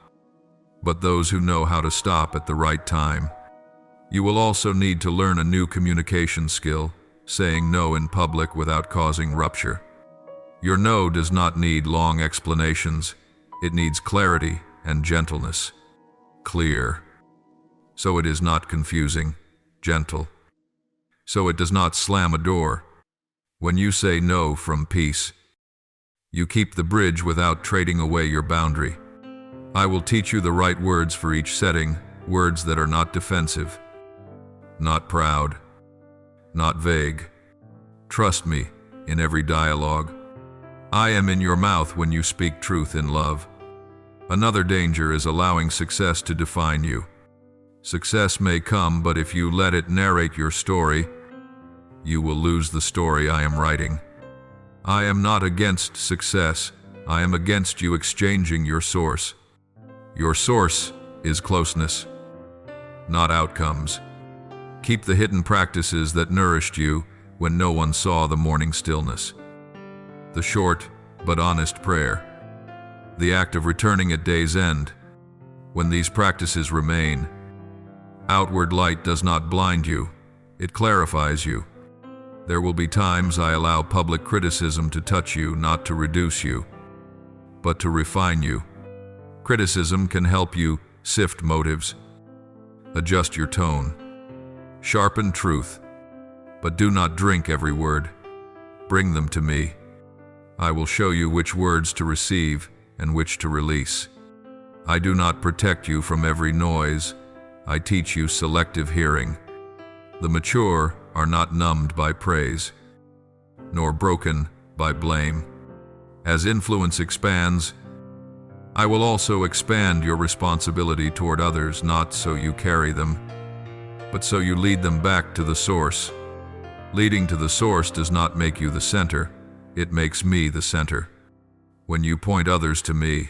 but those who know how to stop at the right time. You will also need to learn a new communication skill, saying no in public without causing rupture. Your no does not need long explanations. It needs clarity and gentleness. Clear, so it is not confusing. Gentle, so it does not slam a door. When you say no from peace, you keep the bridge without trading away your boundary. I will teach you the right words for each setting, words that are not defensive, not proud, not vague. Trust me in every dialogue. I am in your mouth when you speak truth in love. Another danger is allowing success to define you. Success may come, but if you let it narrate your story, you will lose the story I am writing. I am not against success. I am against you exchanging your source. Your source is closeness, not outcomes. Keep the hidden practices that nourished you when no one saw the morning stillness. The short but honest prayer. The act of returning at day's end. When these practices remain, outward light does not blind you, it clarifies you. There will be times I allow public criticism to touch you, not to reduce you, but to refine you. Criticism can help you sift motives, adjust your tone, sharpen truth, but do not drink every word. Bring them to me. I will show you which words to receive and which to release. I do not protect you from every noise. I teach you selective hearing. The mature are not numbed by praise, nor broken by blame. As influence expands, I will also expand your responsibility toward others, not so you carry them, but so you lead them back to the source. Leading to the source does not make you the center, it makes me the center. When you point others to me,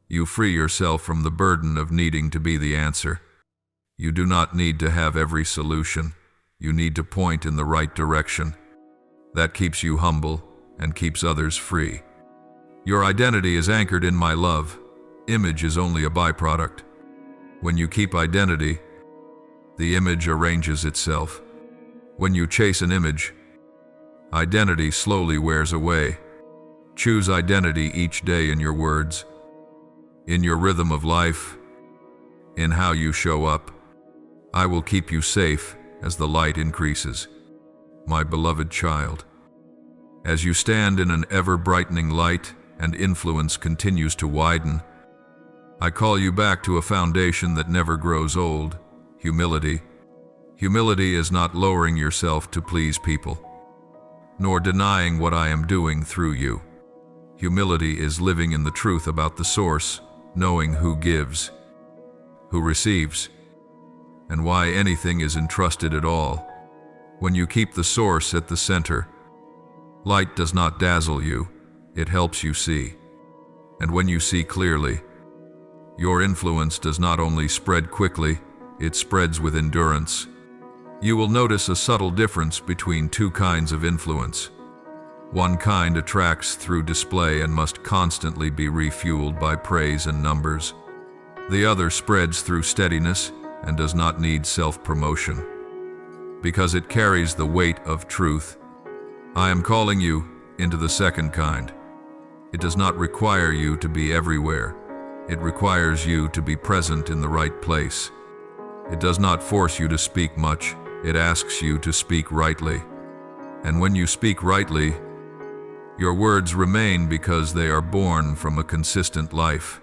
you free yourself from the burden of needing to be the answer. You do not need to have every solution. You need to point in the right direction. That keeps you humble and keeps others free. Your identity is anchored in my love. Image is only a byproduct. When you keep identity, the image arranges itself. When you chase an image, identity slowly wears away. Choose identity each day in your words, in your rhythm of life, in how you show up. I will keep you safe as the light increases. My beloved child, as you stand in an ever-brightening light and influence continues to widen, I call you back to a foundation that never grows old, humility. Humility is not lowering yourself to please people, nor denying what I am doing through you. Humility is living in the truth about the source, knowing who gives, who receives, and why anything is entrusted at all. When you keep the source at the center, light does not dazzle you, it helps you see. And when you see clearly, your influence does not only spread quickly, it spreads with endurance. You will notice a subtle difference between two kinds of influence. One kind attracts through display and must constantly be refueled by praise and numbers. The other spreads through steadiness and does not need self-promotion, because it carries the weight of truth. I am calling you into the second kind. It does not require you to be everywhere. It requires you to be present in the right place. It does not force you to speak much. It asks you to speak rightly. And when you speak rightly, your words remain because they are born from a consistent life.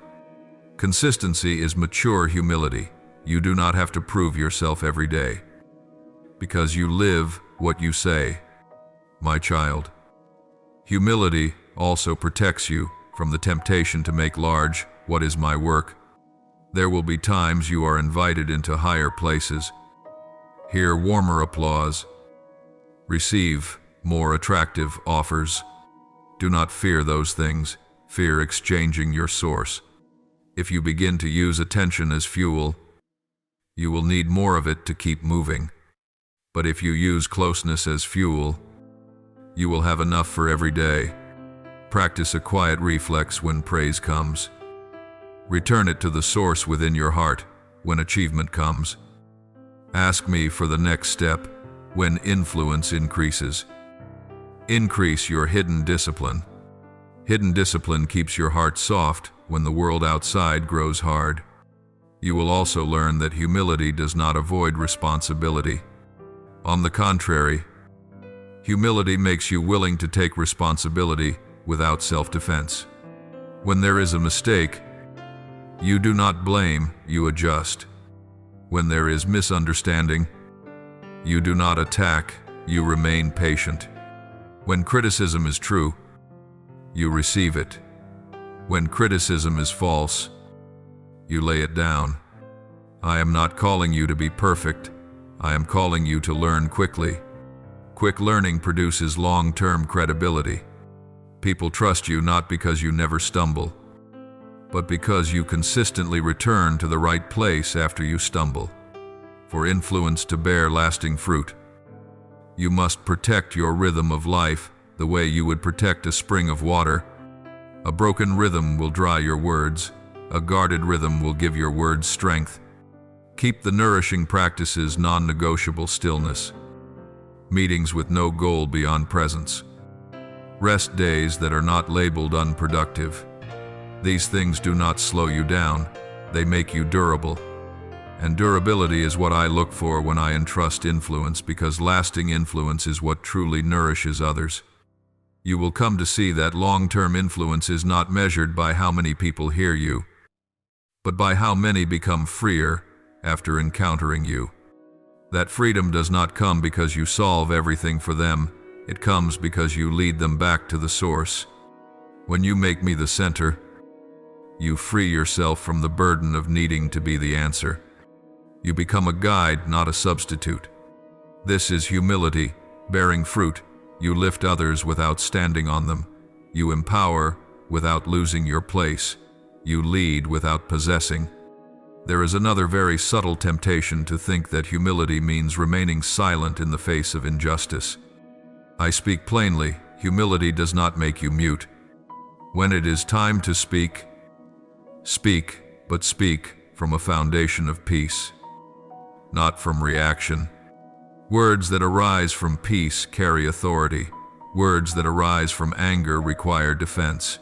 Consistency is mature humility. You do not have to prove yourself every day, because you live what you say, my child. Humility also protects you from the temptation to make large what is my work. There will be times you are invited into higher places, hear warmer applause, receive more attractive offers. Do not fear those things. Fear exchanging your source. If you begin to use attention as fuel, you will need more of it to keep moving. But if you use closeness as fuel, you will have enough for every day. Practice a quiet reflex when praise comes. Return it to the source within your heart when achievement comes. Ask me for the next step when influence increases. Increase your hidden discipline. Hidden discipline keeps your heart soft when the world outside grows hard. You will also learn that humility does not avoid responsibility. On the contrary, humility makes you willing to take responsibility without self-defense. When there is a mistake, you do not blame, you adjust. When there is misunderstanding, you do not attack, you remain patient. When criticism is true, you receive it. When criticism is false, you lay it down. I am not calling you to be perfect. I am calling you to learn quickly. Quick learning produces long-term credibility. People trust you not because you never stumble, but because you consistently return to the right place after you stumble. For influence to bear lasting fruit, you must protect your rhythm of life the way you would protect a spring of water. A broken rhythm will dry your words. A guarded rhythm will give your words strength. Keep the nourishing practices non-negotiable: stillness, meetings with no goal beyond presence, rest days that are not labeled unproductive. These things do not slow you down, they make you durable. And durability is what I look for when I entrust influence, because lasting influence is what truly nourishes others. You will come to see that long-term influence is not measured by how many people hear you, but by how many become freer after encountering you. That freedom does not come because you solve everything for them, it comes because you lead them back to the source. When you make me the center, you free yourself from the burden of needing to be the answer. You become a guide, not a substitute. This is humility, bearing fruit. You lift others without standing on them. You empower without losing your place. You lead without possessing. There is another very subtle temptation to think that humility means remaining silent in the face of injustice. I speak plainly, humility does not make you mute. When it is time to speak, speak, but speak from a foundation of peace, not from reaction. Words that arise from peace carry authority. Words that arise from anger require defense.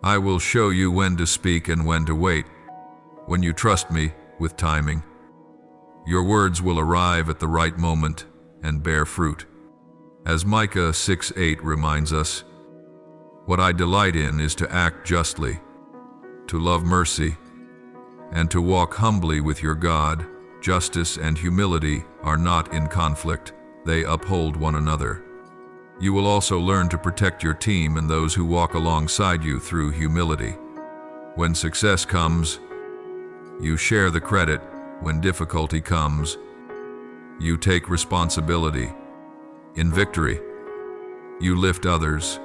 I will show you when to speak and when to wait. When you trust me with timing, your words will arrive at the right moment and bear fruit. As Micah 6:8 reminds us, what I delight in is to act justly, to love mercy, and to walk humbly with your God. Justice and humility are not in conflict. They uphold one another. You will also learn to protect your team and those who walk alongside you through humility. When success comes, you share the credit, When difficulty comes, you take responsibility. In victory, you lift others.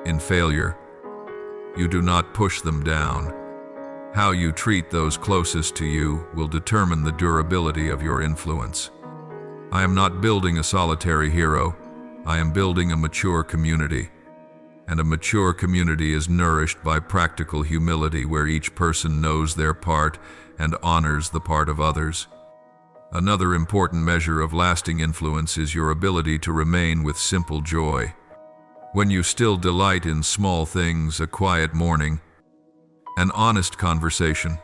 In failure, you do not push them down. How you treat those closest to you will determine the durability of your influence. I am not building a solitary hero. I am building a mature community. And a mature community is nourished by practical humility, where each person knows their part and honors the part of others. Another important measure of lasting influence is your ability to remain with simple joy. When you still delight in small things, a quiet morning, an honest conversation,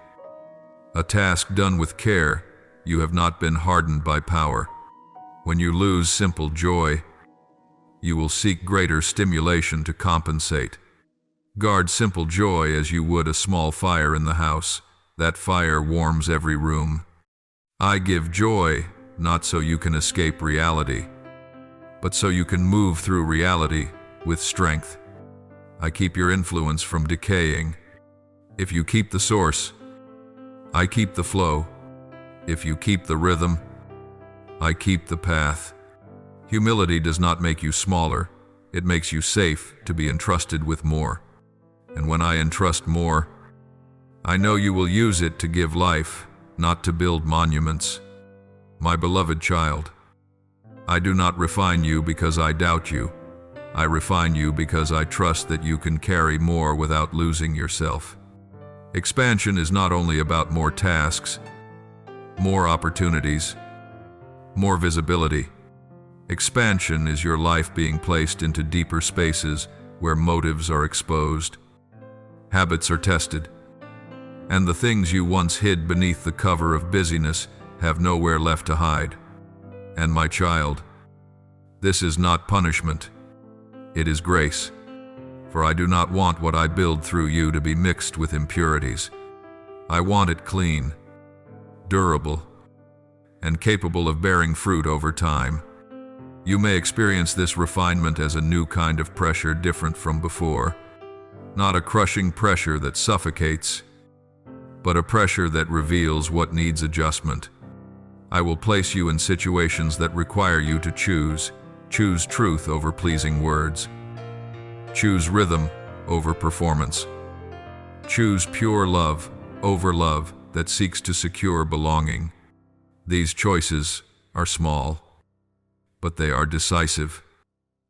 a task done with care, you have not been hardened by power. When you lose simple joy, you will seek greater stimulation to compensate. Guard simple joy as you would a small fire in the house. That fire warms every room. I give joy, not so you can escape reality, but so you can move through reality with strength. I keep your influence from decaying. If you keep the source, I keep the flow. If you keep the rhythm, I keep the path. Humility does not make you smaller. It makes you safe to be entrusted with more. And when I entrust more, I know you will use it to give life, not to build monuments. My beloved child, I do not refine you because I doubt you. I refine you because I trust that you can carry more without losing yourself. Expansion is not only about more tasks, more opportunities, more visibility. Expansion is your life being placed into deeper spaces where motives are exposed, habits are tested, and the things you once hid beneath the cover of busyness have nowhere left to hide. And my child, this is not punishment, it is grace. For I do not want what I build through you to be mixed with impurities. I want it clean, durable, and capable of bearing fruit over time. You may experience this refinement as a new kind of pressure different from before. Not a crushing pressure that suffocates, but a pressure that reveals what needs adjustment. I will place you in situations that require you to choose. Choose truth over pleasing words. Choose rhythm over performance. Choose pure love over love that seeks to secure belonging. These choices are small, but they are decisive.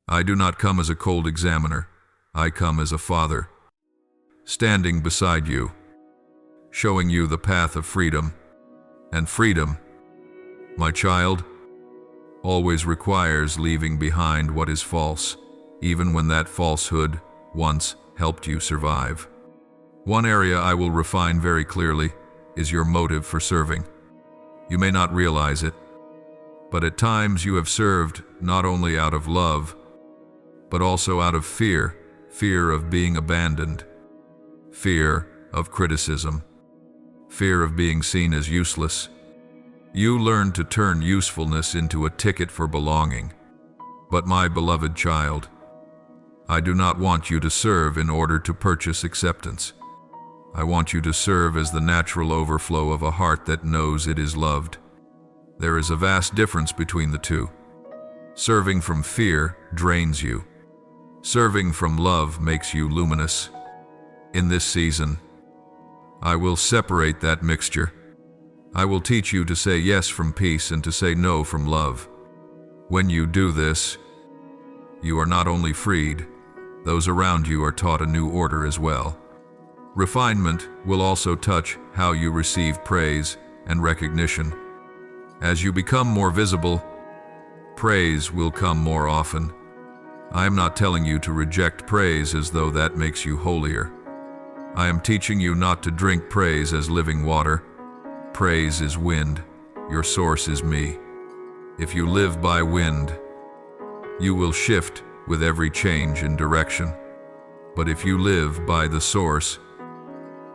I do not come as a cold examiner. I come as a father, standing beside you, showing you the path of freedom. And freedom, my child, always requires leaving behind what is false, even when that falsehood once helped you survive. One area I will refine very clearly is your motive for serving. You may not realize it, but at times you have served not only out of love, but also out of fear, fear of being abandoned, fear of criticism, fear of being seen as useless. You learned to turn usefulness into a ticket for belonging. But my beloved child, I do not want you to serve in order to purchase acceptance. I want you to serve as the natural overflow of a heart that knows it is loved. There is a vast difference between the two. Serving from fear drains you. Serving from love makes you luminous. In this season, I will separate that mixture. I will teach you to say yes from peace and to say no from love. When you do this, you are not only freed, those around you are taught a new order as well. Refinement will also touch how you receive praise and recognition. As you become more visible, praise will come more often. I am not telling you to reject praise as though that makes you holier. I am teaching you not to drink praise as living water. Praise is wind. Your source is me. If you live by wind, you will shift with every change in direction. But if you live by the source,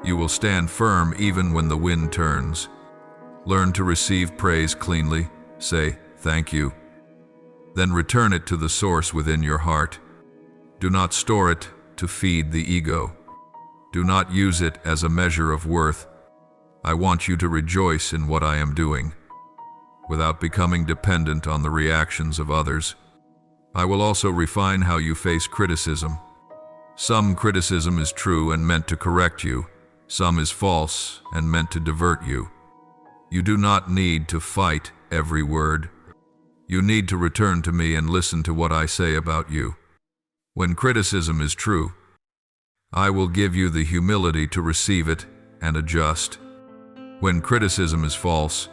you will stand firm even when the wind turns. Learn to receive praise cleanly. Say, thank you. Then return it to the source within your heart. Do not store it to feed the ego. Do not use it as a measure of worth. I want you to rejoice in what I am doing, without becoming dependent on the reactions of others. I will also refine how you face criticism. Some criticism is true and meant to correct you. Some is false and meant to divert you. You do not need to fight every word. You need to return to me and listen to what I say about you. When criticism is true, I will give you the humility to receive it and adjust. When criticism is false,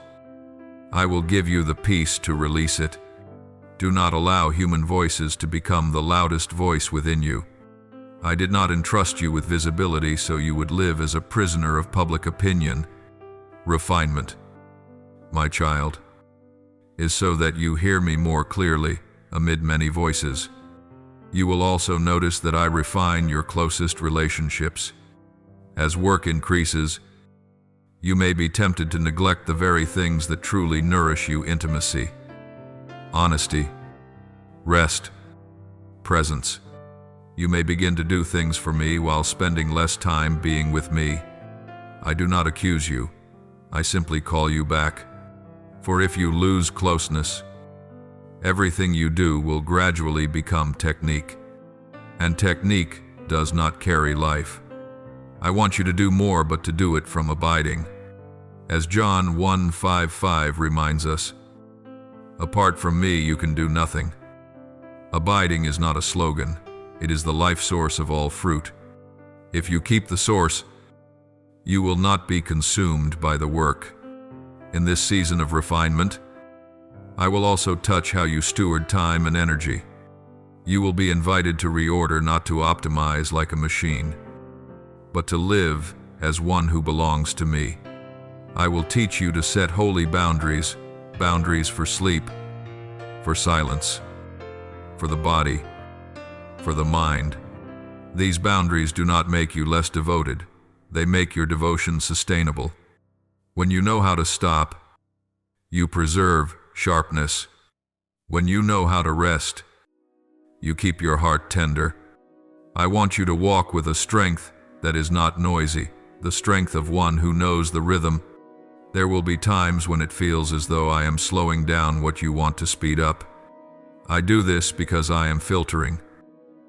I will give you the peace to release it. Do not allow human voices to become the loudest voice within you. I did not entrust you with visibility so you would live as a prisoner of public opinion. Refinement, my child, is so that you hear me more clearly amid many voices. You will also notice that I refine your closest relationships. As work increases, you may be tempted to neglect the very things that truly nourish you: intimacy, honesty, rest, presence. You may begin to do things for me while spending less time being with me. I do not accuse you. I simply call you back. For if you lose closeness, everything you do will gradually become technique. And technique does not carry life. I want you to do more, but to do it from abiding. As John 1:5 reminds us, apart from me you can do nothing. Abiding is not a slogan. It is the life source of all fruit. If you keep the source, you will not be consumed by the work. In this season of refinement, I will also touch how you steward time and energy. You will be invited to reorder, not to optimize like a machine, but to live as one who belongs to me. I will teach you to set holy boundaries, boundaries for sleep, for silence, for the body, for the mind. These boundaries do not make you less devoted. They make your devotion sustainable. When you know how to stop, you preserve sharpness. When you know how to rest, you keep your heart tender. I want you to walk with a strength that is not noisy, the strength of one who knows the rhythm. There will be times when it feels as though I am slowing down what you want to speed up. I do this because I am filtering.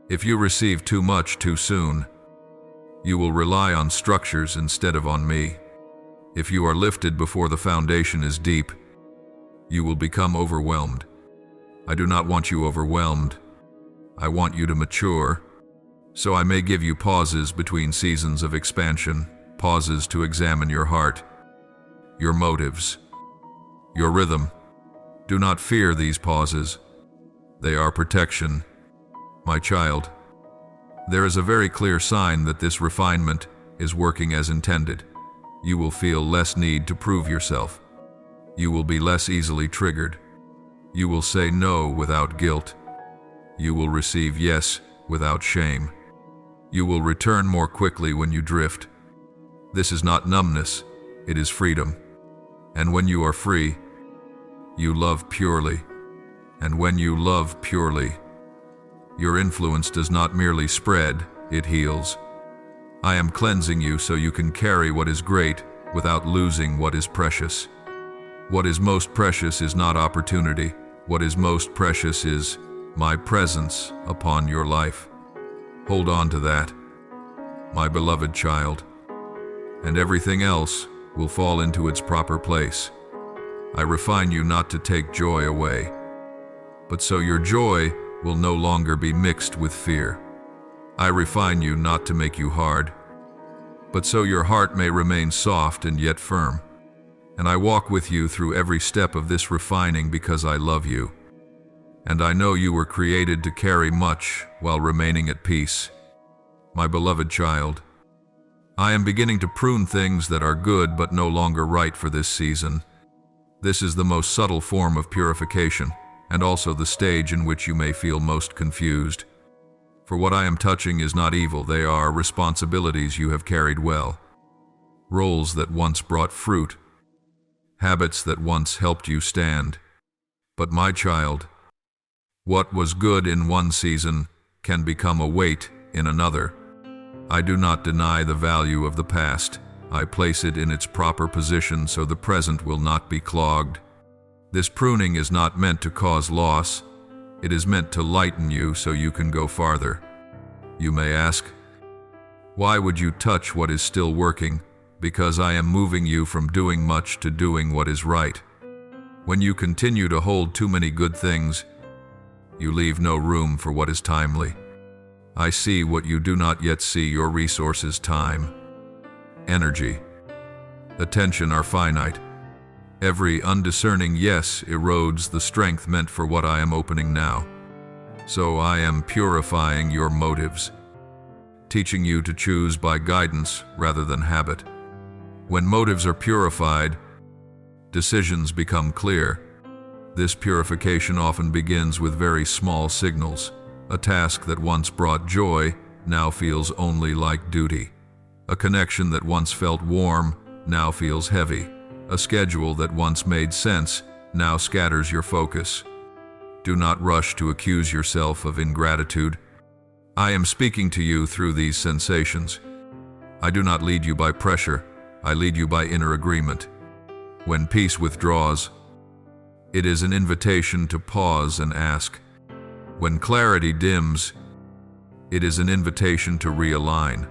If you receive too much too soon, you will rely on structures instead of on me. If you are lifted before the foundation is deep, you will become overwhelmed. I do not want you overwhelmed. I want you to mature. So I may give you pauses between seasons of expansion, pauses to examine your heart, your motives, your rhythm. Do not fear these pauses. They are protection. My child, there is a very clear sign that this refinement is working as intended. You will feel less need to prove yourself. You will be less easily triggered. You will say no without guilt. You will receive yes without shame. You will return more quickly when you drift. This is not numbness, it is freedom. And when you are free, you love purely. And when you love purely, your influence does not merely spread, it heals. I am cleansing you so you can carry what is great without losing what is precious. What is most precious is not opportunity. What is most precious is my presence upon your life. Hold on to that, my beloved child, and everything else will fall into its proper place. I refine you not to take joy away, but so your joy will no longer be mixed with fear. I refine you not to make you hard, but so your heart may remain soft and yet firm. And I walk with you through every step of this refining because I love you. And I know you were created to carry much while remaining at peace. My beloved child, I am beginning to prune things that are good but no longer right for this season. This is the most subtle form of purification, and also the stage in which you may feel most confused. For what I am touching is not evil, they are responsibilities you have carried well. Roles that once brought fruit, habits that once helped you stand. But my child, what was good in one season can become a weight in another. I do not deny the value of the past. I place it in its proper position so the present will not be clogged. This pruning is not meant to cause loss. It is meant to lighten you so you can go farther. You may ask, why would you touch what is still working? Because I am moving you from doing much to doing what is right. When you continue to hold too many good things, you leave no room for what is timely. I see what you do not yet see. Your resources, time, energy, attention are finite. Every undiscerning yes erodes the strength meant for what I am opening now. So I am purifying your motives, teaching you to choose by guidance rather than habit. When motives are purified, decisions become clear. This purification often begins with very small signals. A task that once brought joy now feels only like duty. A connection that once felt warm now feels heavy. A schedule that once made sense now scatters your focus. Do not rush to accuse yourself of ingratitude. I am speaking to you through these sensations. I do not lead you by pressure. I lead you by inner agreement. When peace withdraws, it is an invitation to pause and ask. When clarity dims, it is an invitation to realign.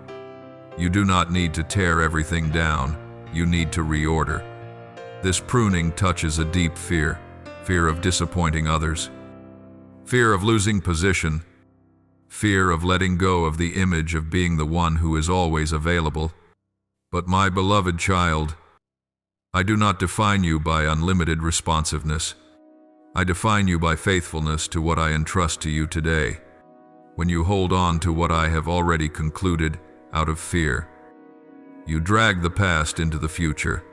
You do not need to tear everything down. You need to reorder. This pruning touches a deep fear, fear of disappointing others, fear of losing position, fear of letting go of the image of being the one who is always available. But my beloved child, I do not define you by unlimited responsiveness. I define you by faithfulness to what I entrust to you today. When you hold on to what I have already concluded out of fear, you drag the past into the future.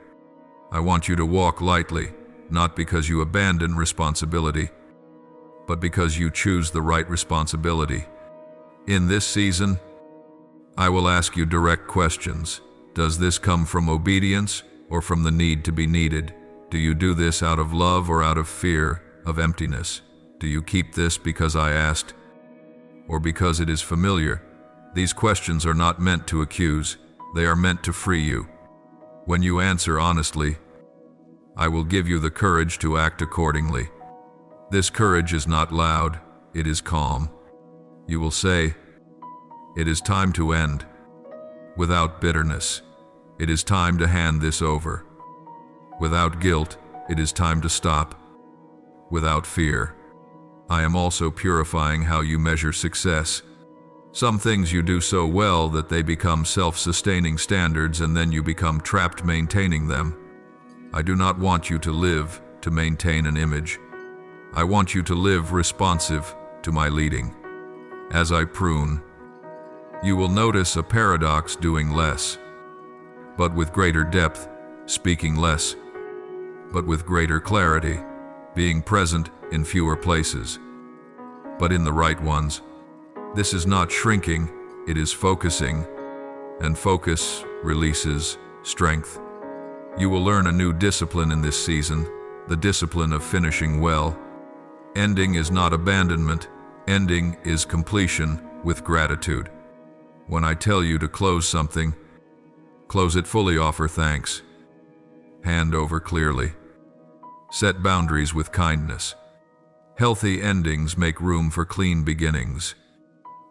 I want you to walk lightly, not because you abandon responsibility, but because you choose the right responsibility. In this season, I will ask you direct questions. Does this come from obedience or from the need to be needed? Do you do this out of love or out of fear of emptiness? Do you keep this because I asked, or because it is familiar? These questions are not meant to accuse. They are meant to free you. When you answer honestly, I will give you the courage to act accordingly. This courage is not loud, it is calm. You will say, it is time to end. Without bitterness, it is time to hand this over. Without guilt, it is time to stop. Without fear, I am also purifying how you measure success. Some things you do so well that they become self-sustaining standards, and then you become trapped maintaining them. I do not want you to live to maintain an image. I want you to live responsive to my leading. As I prune, you will notice a paradox: doing less, but with greater depth; speaking less, but with greater clarity; being present in fewer places, but in the right ones. This is not shrinking, it is focusing, and focus releases strength. You will learn a new discipline in this season, the discipline of finishing well. Ending is not abandonment, ending is completion with gratitude. When I tell you to close something, close it fully. Offer thanks. Hand over clearly. Set boundaries with kindness. Healthy endings make room for clean beginnings.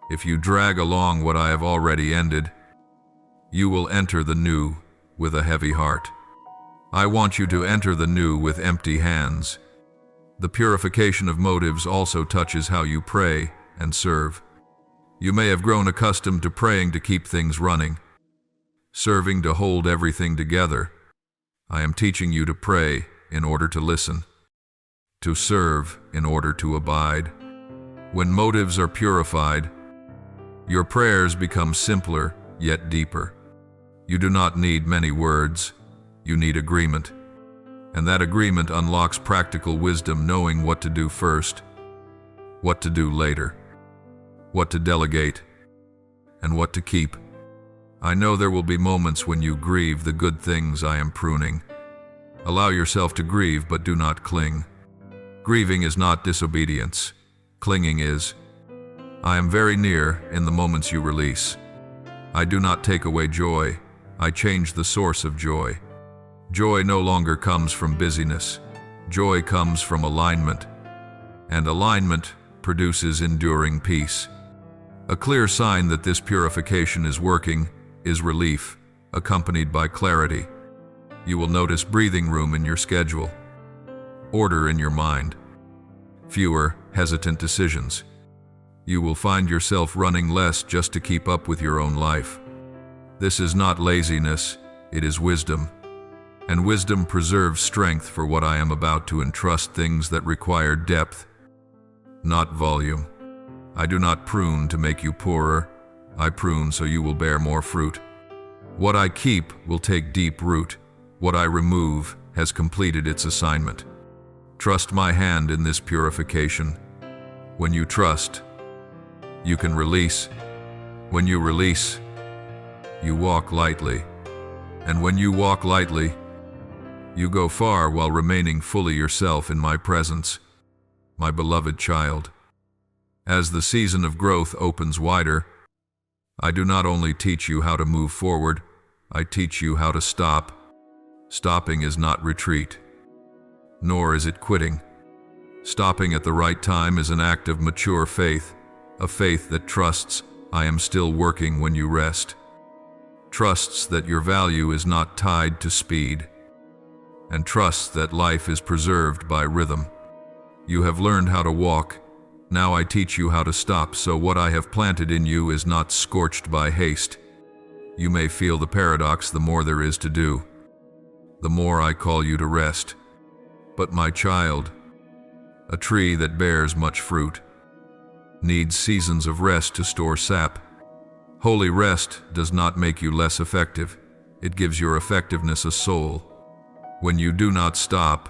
If you drag along what I have already ended, you will enter the new with a heavy heart. I want you to enter the new with empty hands. The purification of motives also touches how you pray and serve. You may have grown accustomed to praying to keep things running, serving to hold everything together. I am teaching you to pray in order to listen, to serve in order to abide. When motives are purified, your prayers become simpler yet deeper. You do not need many words, you need agreement. And that agreement unlocks practical wisdom, knowing what to do first, what to do later, what to delegate, and what to keep. I know there will be moments when you grieve the good things I am pruning. Allow yourself to grieve, but do not cling. Grieving is not disobedience. Clinging is. I am very near in the moments you release. I do not take away joy. I change the source of joy. Joy no longer comes from busyness. Joy comes from alignment, and alignment produces enduring peace. A clear sign that this purification is working is relief, accompanied by clarity. You will notice breathing room in your schedule, order in your mind, fewer hesitant decisions. You will find yourself running less just to keep up with your own life. This is not laziness, it is wisdom. And wisdom preserves strength for what I am about to entrust, things that require depth, not volume. I do not prune to make you poorer. I prune so you will bear more fruit. What I keep will take deep root. What I remove has completed its assignment. Trust my hand in this purification. When you trust, you can release. When you release, you walk lightly. And when you walk lightly, you go far while remaining fully yourself in my presence, my beloved child. As the season of growth opens wider, I do not only teach you how to move forward, I teach you how to stop. Stopping is not retreat, nor is it quitting. Stopping at the right time is an act of mature faith, a faith that trusts I am still working when you rest, trusts that your value is not tied to speed, and trusts that life is preserved by rhythm. You have learned how to walk. Now I teach you how to stop, so what I have planted in you is not scorched by haste. You may feel the paradox: the more there is to do, the more I call you to rest. But my child, a tree that bears much fruit needs seasons of rest to store sap. Holy rest does not make you less effective. It gives your effectiveness a soul. When you do not stop,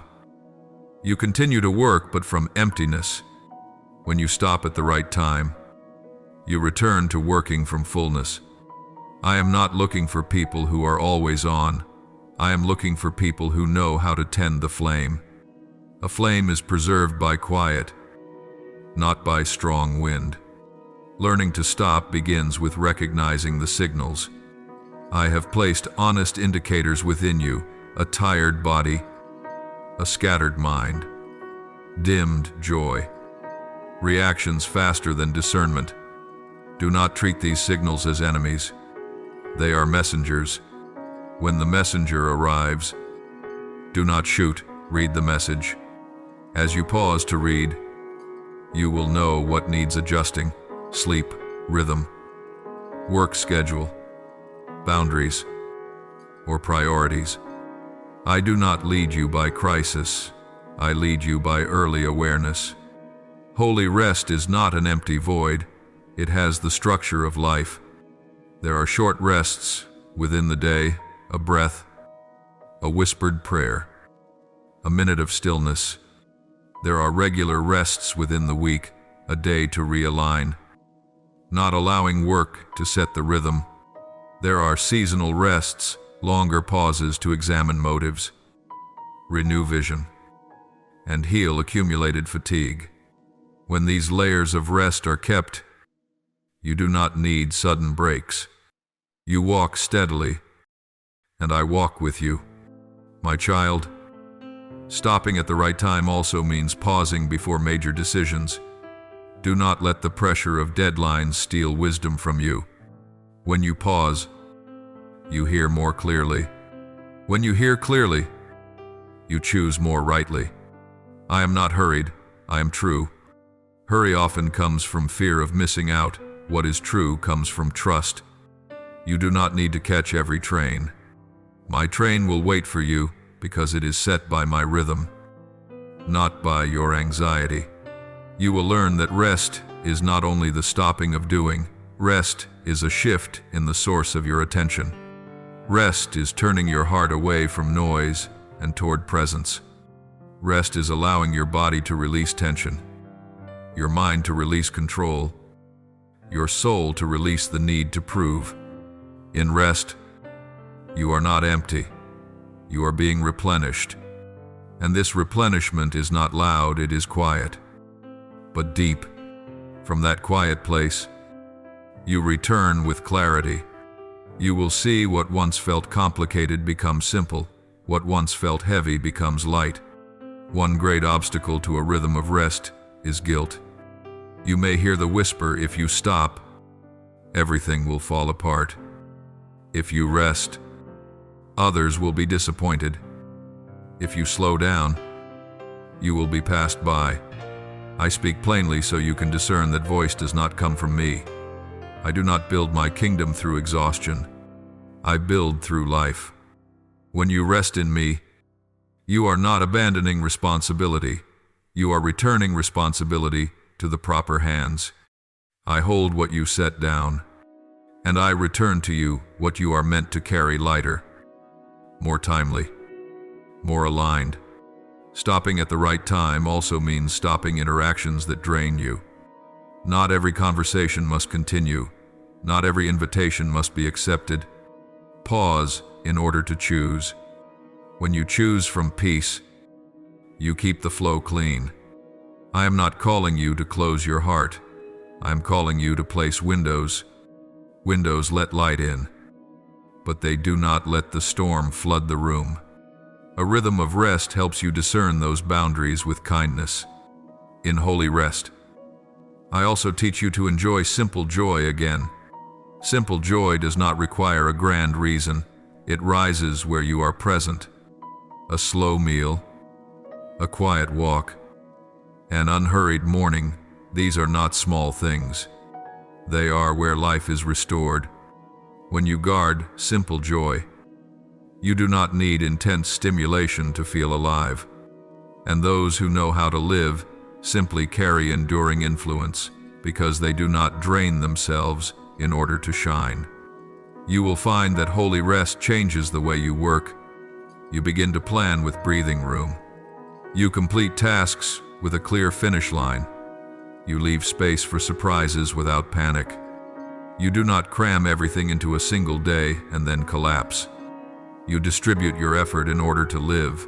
you continue to work, but from emptiness. When you stop at the right time, you return to working from fullness. I am not looking for people who are always on. I am looking for people who know how to tend the flame. A flame is preserved by quiet, not by strong wind. Learning to stop begins with recognizing the signals. I have placed honest indicators within you: a tired body, a scattered mind, dimmed joy, reactions faster than discernment. Do not treat these signals as enemies. They are messengers. When the messenger arrives, do not shoot, read the message. As you pause to read, you will know what needs adjusting: sleep, rhythm, work schedule, boundaries, or priorities. I do not lead you by crisis. I lead you by early awareness. Holy rest is not an empty void. It has the structure of life. There are short rests within the day, a breath, a whispered prayer, a minute of stillness. There are regular rests within the week, a day to realign, not allowing work to set the rhythm. There are seasonal rests, longer pauses to examine motives, renew vision, and heal accumulated fatigue. When these layers of rest are kept, you do not need sudden breaks. You walk steadily, and I walk with you. My child, stopping at the right time also means pausing before major decisions. Do not let the pressure of deadlines steal wisdom from you. When you pause, you hear more clearly. When you hear clearly, you choose more rightly. I am not hurried, I am true. Hurry often comes from fear of missing out. What is true comes from trust. You do not need to catch every train. My train will wait for you because it is set by my rhythm, not by your anxiety. You will learn that rest is not only the stopping of doing. Rest is a shift in the source of your attention. Rest is turning your heart away from noise and toward presence. Rest is allowing your body to release tension, your mind to release control, your soul to release the need to prove. In rest, you are not empty. You are being replenished. And this replenishment is not loud, it is quiet, but deep. From that quiet place, you return with clarity. You will see what once felt complicated become simple, what once felt heavy becomes light. One great obstacle to a rhythm of rest is guilt. You may hear the whisper, if you stop, everything will fall apart. If you rest, others will be disappointed. If you slow down, you will be passed by. I speak plainly so you can discern that voice does not come from me. I do not build my kingdom through exhaustion. I build through life. When you rest in me, you are not abandoning responsibility. You are returning responsibility to the proper hands. I hold what you set down, and I return to you what you are meant to carry lighter, more timely, more aligned. Stopping at the right time also means stopping interactions that drain you. Not every conversation must continue. Not every invitation must be accepted. Pause in order to choose. When you choose from peace, you keep the flow clean. I am not calling you to close your heart. I am calling you to place windows. Windows let light in, but they do not let the storm flood the room. A rhythm of rest helps you discern those boundaries with kindness. In holy rest, I also teach you to enjoy simple joy again. Simple joy does not require a grand reason. It rises where you are present. A slow meal, a quiet walk, an unhurried morning, these are not small things. They are where life is restored. When you guard simple joy, you do not need intense stimulation to feel alive. And those who know how to live simply carry enduring influence because they do not drain themselves in order to shine. You will find that holy rest changes the way you work. You begin to plan with breathing room. You complete tasks with a clear finish line. You leave space for surprises without panic. You do not cram everything into a single day and then collapse. You distribute your effort in order to live.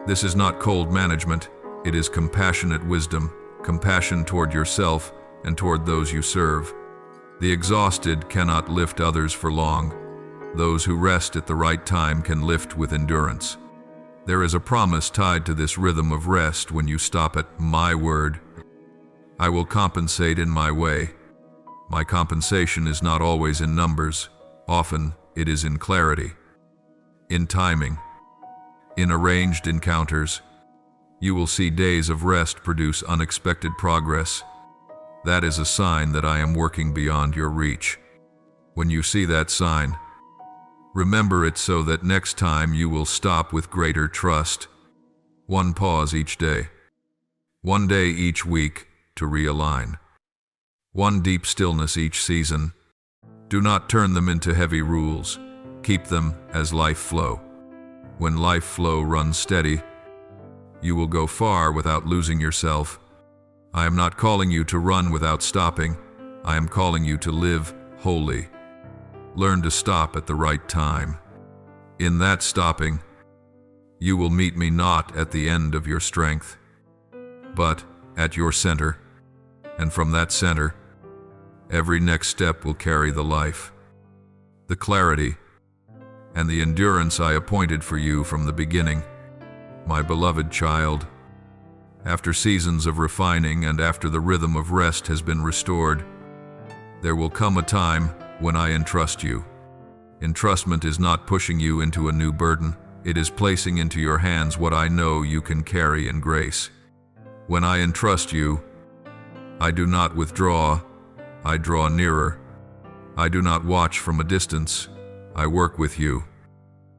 This is not cold management, it is compassionate wisdom, compassion toward yourself and toward those you serve. The exhausted cannot lift others for long. Those who rest at the right time can lift with endurance. There is a promise tied to this rhythm of rest when you stop at my word. I will compensate in my way. My compensation is not always in numbers. Often it is in clarity, in timing, in arranged encounters. You will see days of rest produce unexpected progress. That is a sign that I am working beyond your reach. When you see that sign, remember it so that next time you will stop with greater trust. One pause each day. One day each week to realign. One deep stillness each season. Do not turn them into heavy rules. Keep them as life flow. When life flow runs steady, you will go far without losing yourself. I am not calling you to run without stopping. I am calling you to live wholly. Learn to stop at the right time. In that stopping, you will meet me not at the end of your strength, but at your center. And from that center, every next step will carry the life, the clarity, and the endurance I appointed for you from the beginning. My beloved child, after seasons of refining and after the rhythm of rest has been restored, there will come a time when I entrust you. Entrustment is not pushing you into a new burden. It is placing into your hands what I know you can carry in grace. When I entrust you, I do not withdraw, I draw nearer. I do not watch from a distance, I work with you.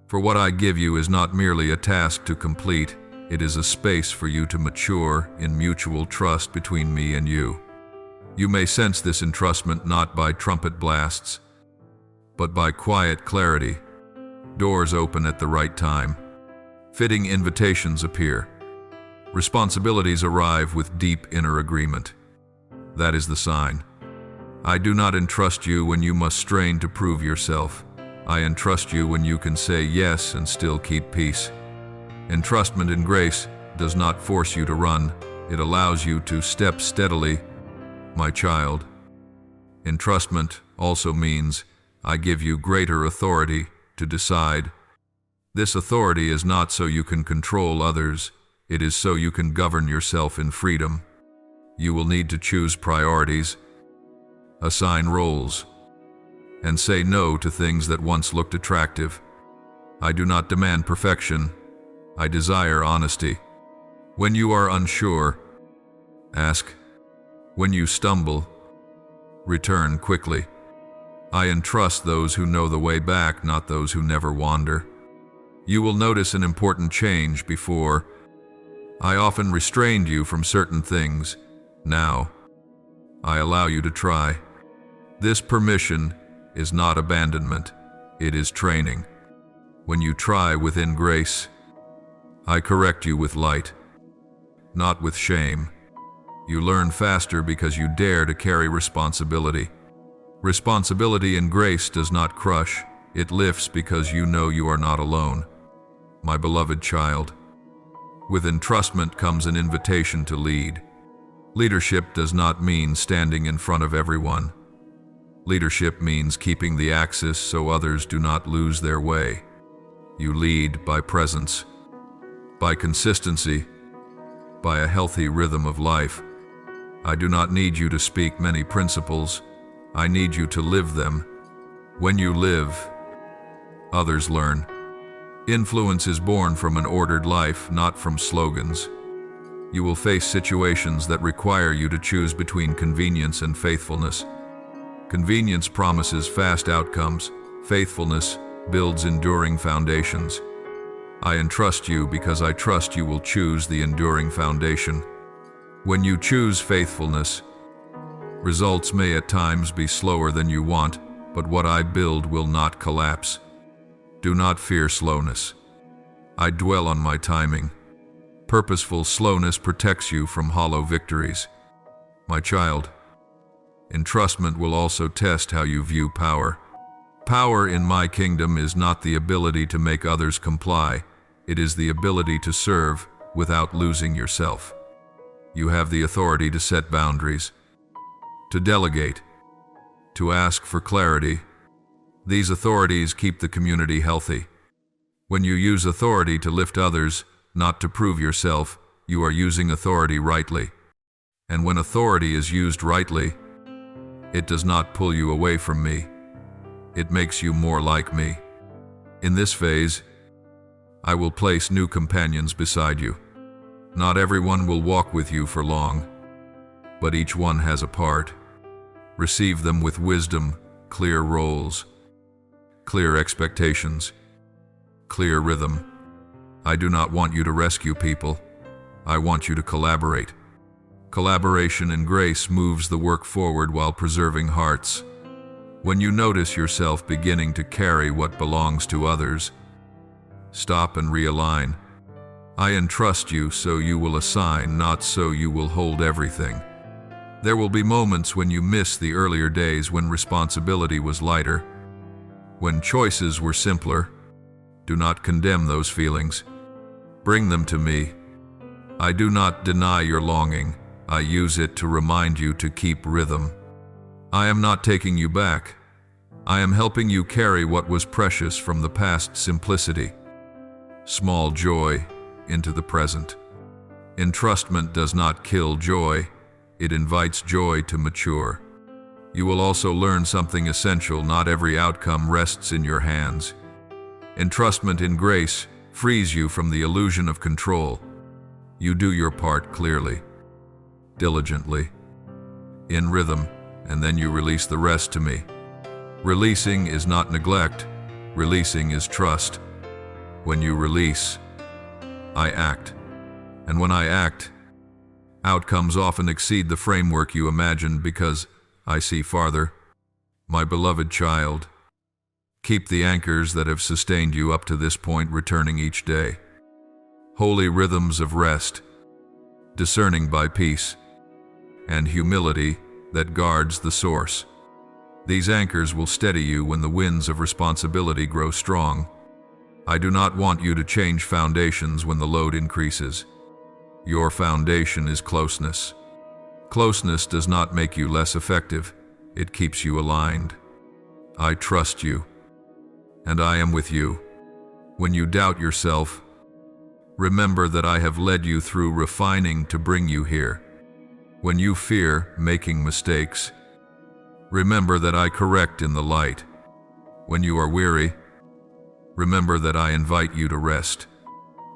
For what I give you is not merely a task to complete, it is a space for you to mature in mutual trust between me and you. You may sense this entrustment not by trumpet blasts, but by quiet clarity. Doors open at the right time. Fitting invitations appear. Responsibilities arrive with deep inner agreement. That is the sign. I do not entrust you when you must strain to prove yourself. I entrust you when you can say yes and still keep peace. Entrustment in grace does not force you to run. It allows you to step steadily, my child. Entrustment also means I give you greater authority to decide. This authority is not so you can control others, it is so you can govern yourself in freedom. You will need to choose priorities, assign roles, and say no to things that once looked attractive. I do not demand perfection, I desire honesty. When you are unsure, ask. When you stumble, return quickly. I entrust those who know the way back, not those who never wander. You will notice an important change before. I often restrained you from certain things. Now, I allow you to try. This permission is not abandonment, it is training. When you try within grace, I correct you with light, not with shame. You learn faster because you dare to carry responsibility. Responsibility in grace does not crush, it lifts because you know you are not alone. My beloved child, with entrustment comes an invitation to lead. Leadership does not mean standing in front of everyone. Leadership means keeping the axis so others do not lose their way. You lead by presence, by consistency, by a healthy rhythm of life. I do not need you to speak many principles. I need you to live them. When you live, others learn. Influence is born from an ordered life, not from slogans. You will face situations that require you to choose between convenience and faithfulness. Convenience promises fast outcomes. Faithfulness builds enduring foundations. I entrust you because I trust you will choose the enduring foundation. When you choose faithfulness, results may at times be slower than you want, but what I build will not collapse. Do not fear slowness. I dwell on my timing. Purposeful slowness protects you from hollow victories. My child, entrustment will also test how you view power. Power in my kingdom is not the ability to make others comply. It is the ability to serve without losing yourself. You have the authority to set boundaries, to delegate, to ask for clarity. These authorities keep the community healthy. When you use authority to lift others, not to prove yourself, you are using authority rightly. And when authority is used rightly, it does not pull you away from me. It makes you more like me. In this phase, I will place new companions beside you. Not everyone will walk with you for long, but each one has a part. Receive them with wisdom, clear roles, clear expectations, clear rhythm. I do not want you to rescue people. I want you to collaborate. Collaboration in grace moves the work forward while preserving hearts. When you notice yourself beginning to carry what belongs to others, stop and realign. I entrust you so you will assign, not so you will hold everything. There will be moments when you miss the earlier days when responsibility was lighter, when choices were simpler. Do not condemn those feelings. Bring them to me. I do not deny your longing. I use it to remind you to keep rhythm. I am not taking you back. I am helping you carry what was precious from the past simplicity, small joy, into the present. Entrustment does not kill joy. It invites joy to mature. You will also learn something essential. Not every outcome rests in your hands. Entrustment in grace frees you from the illusion of control. You do your part clearly, diligently, in rhythm, and then you release the rest to me. Releasing is not neglect. Releasing is trust. When you release, I act. And when I act, outcomes often exceed the framework you imagined because I see farther. My beloved child, keep the anchors that have sustained you up to this point returning each day. Holy rhythms of rest, discerning by peace, and humility that guards the source. These anchors will steady you when the winds of responsibility grow strong. I do not want you to change foundations when the load increases. Your foundation is closeness. Closeness does not make you less effective. It keeps you aligned. I trust you, and I am with you. When you doubt yourself, remember that I have led you through refining to bring you here. When you fear making mistakes, remember that I correct in the light. When you are weary, remember that I invite you to rest.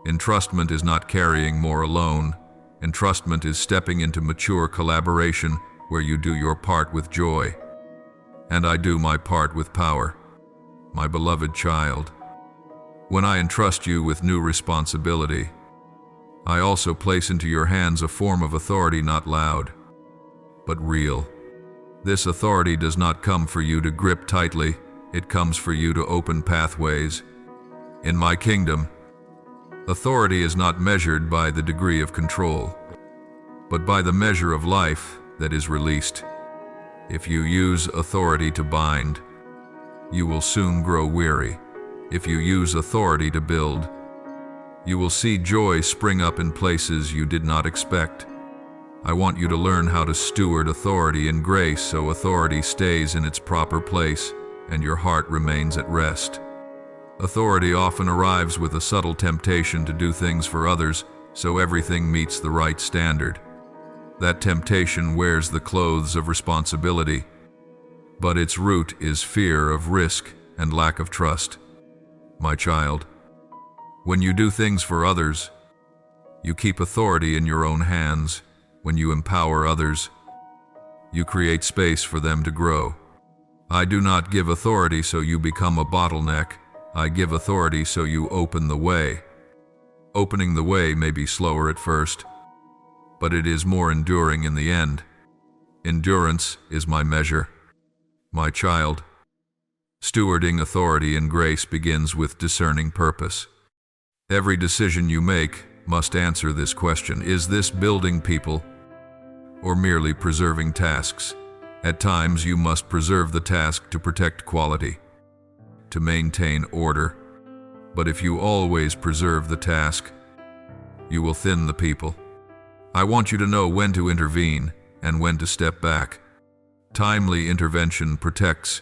Entrustment is not carrying more alone. Entrustment is stepping into mature collaboration where you do your part with joy, and I do my part with power. My beloved child, when I entrust you with new responsibility, I also place into your hands a form of authority not loud, but real. This authority does not come for you to grip tightly, it comes for you to open pathways. In my kingdom, authority is not measured by the degree of control, but by the measure of life that is released. If you use authority to bind, you will soon grow weary. If you use authority to build, you will see joy spring up in places you did not expect. I want you to learn how to steward authority and grace so authority stays in its proper place and your heart remains at rest. Authority often arrives with a subtle temptation to do things for others so everything meets the right standard. That temptation wears the clothes of responsibility, but its root is fear of risk and lack of trust. My child, when you do things for others, you keep authority in your own hands. When you empower others, you create space for them to grow. I do not give authority so you become a bottleneck. I give authority so you open the way. Opening the way may be slower at first, but it is more enduring in the end. Endurance is my measure. My child, stewarding authority and grace begins with discerning purpose. Every decision you make must answer this question: is this building people or merely preserving tasks? At times you must preserve the task to protect quality, to maintain order. But if you always preserve the task, you will thin the people. I want you to know when to intervene and when to step back. Timely intervention protects.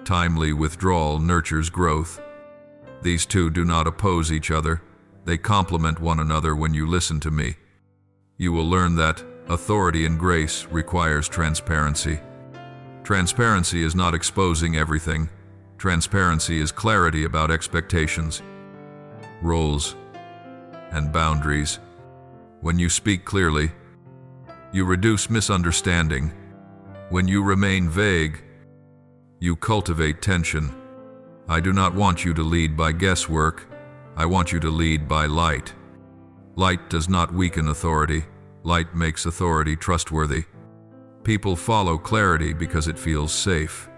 Timely withdrawal nurtures growth. These two do not oppose each other. They complement one another when you listen to me. You will learn that authority and grace requires transparency. Transparency is not exposing everything. Transparency is clarity about expectations, roles, and boundaries. When you speak clearly, you reduce misunderstanding. When you remain vague, you cultivate tension. I do not want you to lead by guesswork. I want you to lead by light. Light does not weaken authority. Light makes authority trustworthy. People follow clarity because it feels safe.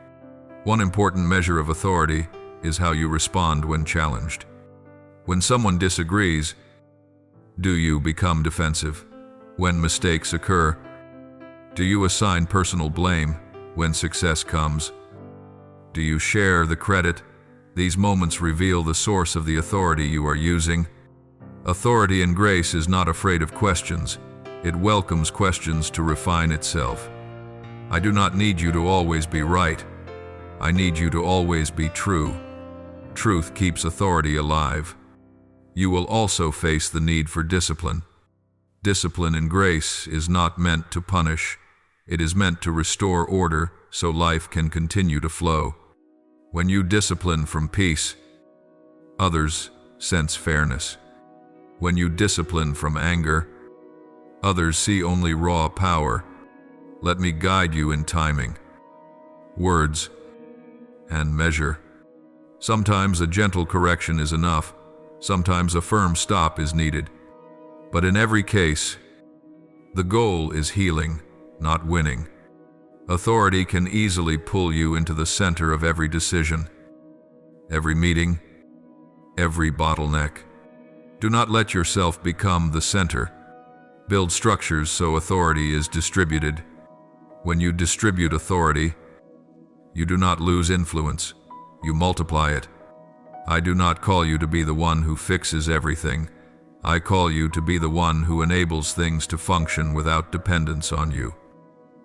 One important measure of authority is how you respond when challenged. When someone disagrees, do you become defensive? When mistakes occur, do you assign personal blame? When success comes, do you share the credit? These moments reveal the source of the authority you are using. Authority and grace is not afraid of questions. It welcomes questions to refine itself. I do not need you to always be right. I need you to always be true. Truth keeps authority alive. You will also face the need for discipline. Discipline in grace is not meant to punish. It is meant to restore order so life can continue to flow. When you discipline from peace, others sense fairness. When you discipline from anger, others see only raw power. Let me guide you in timing, words, and measure. Sometimes a gentle correction is enough. Sometimes a firm stop is needed. But in every case, the goal is healing, not winning. Authority can easily pull you into the center of every decision, every meeting, every bottleneck. Do not let yourself become the center. Build structures so authority is distributed. When you distribute authority, you do not lose influence, you multiply it. I do not call you to be the one who fixes everything. I call you to be the one who enables things to function without dependence on you.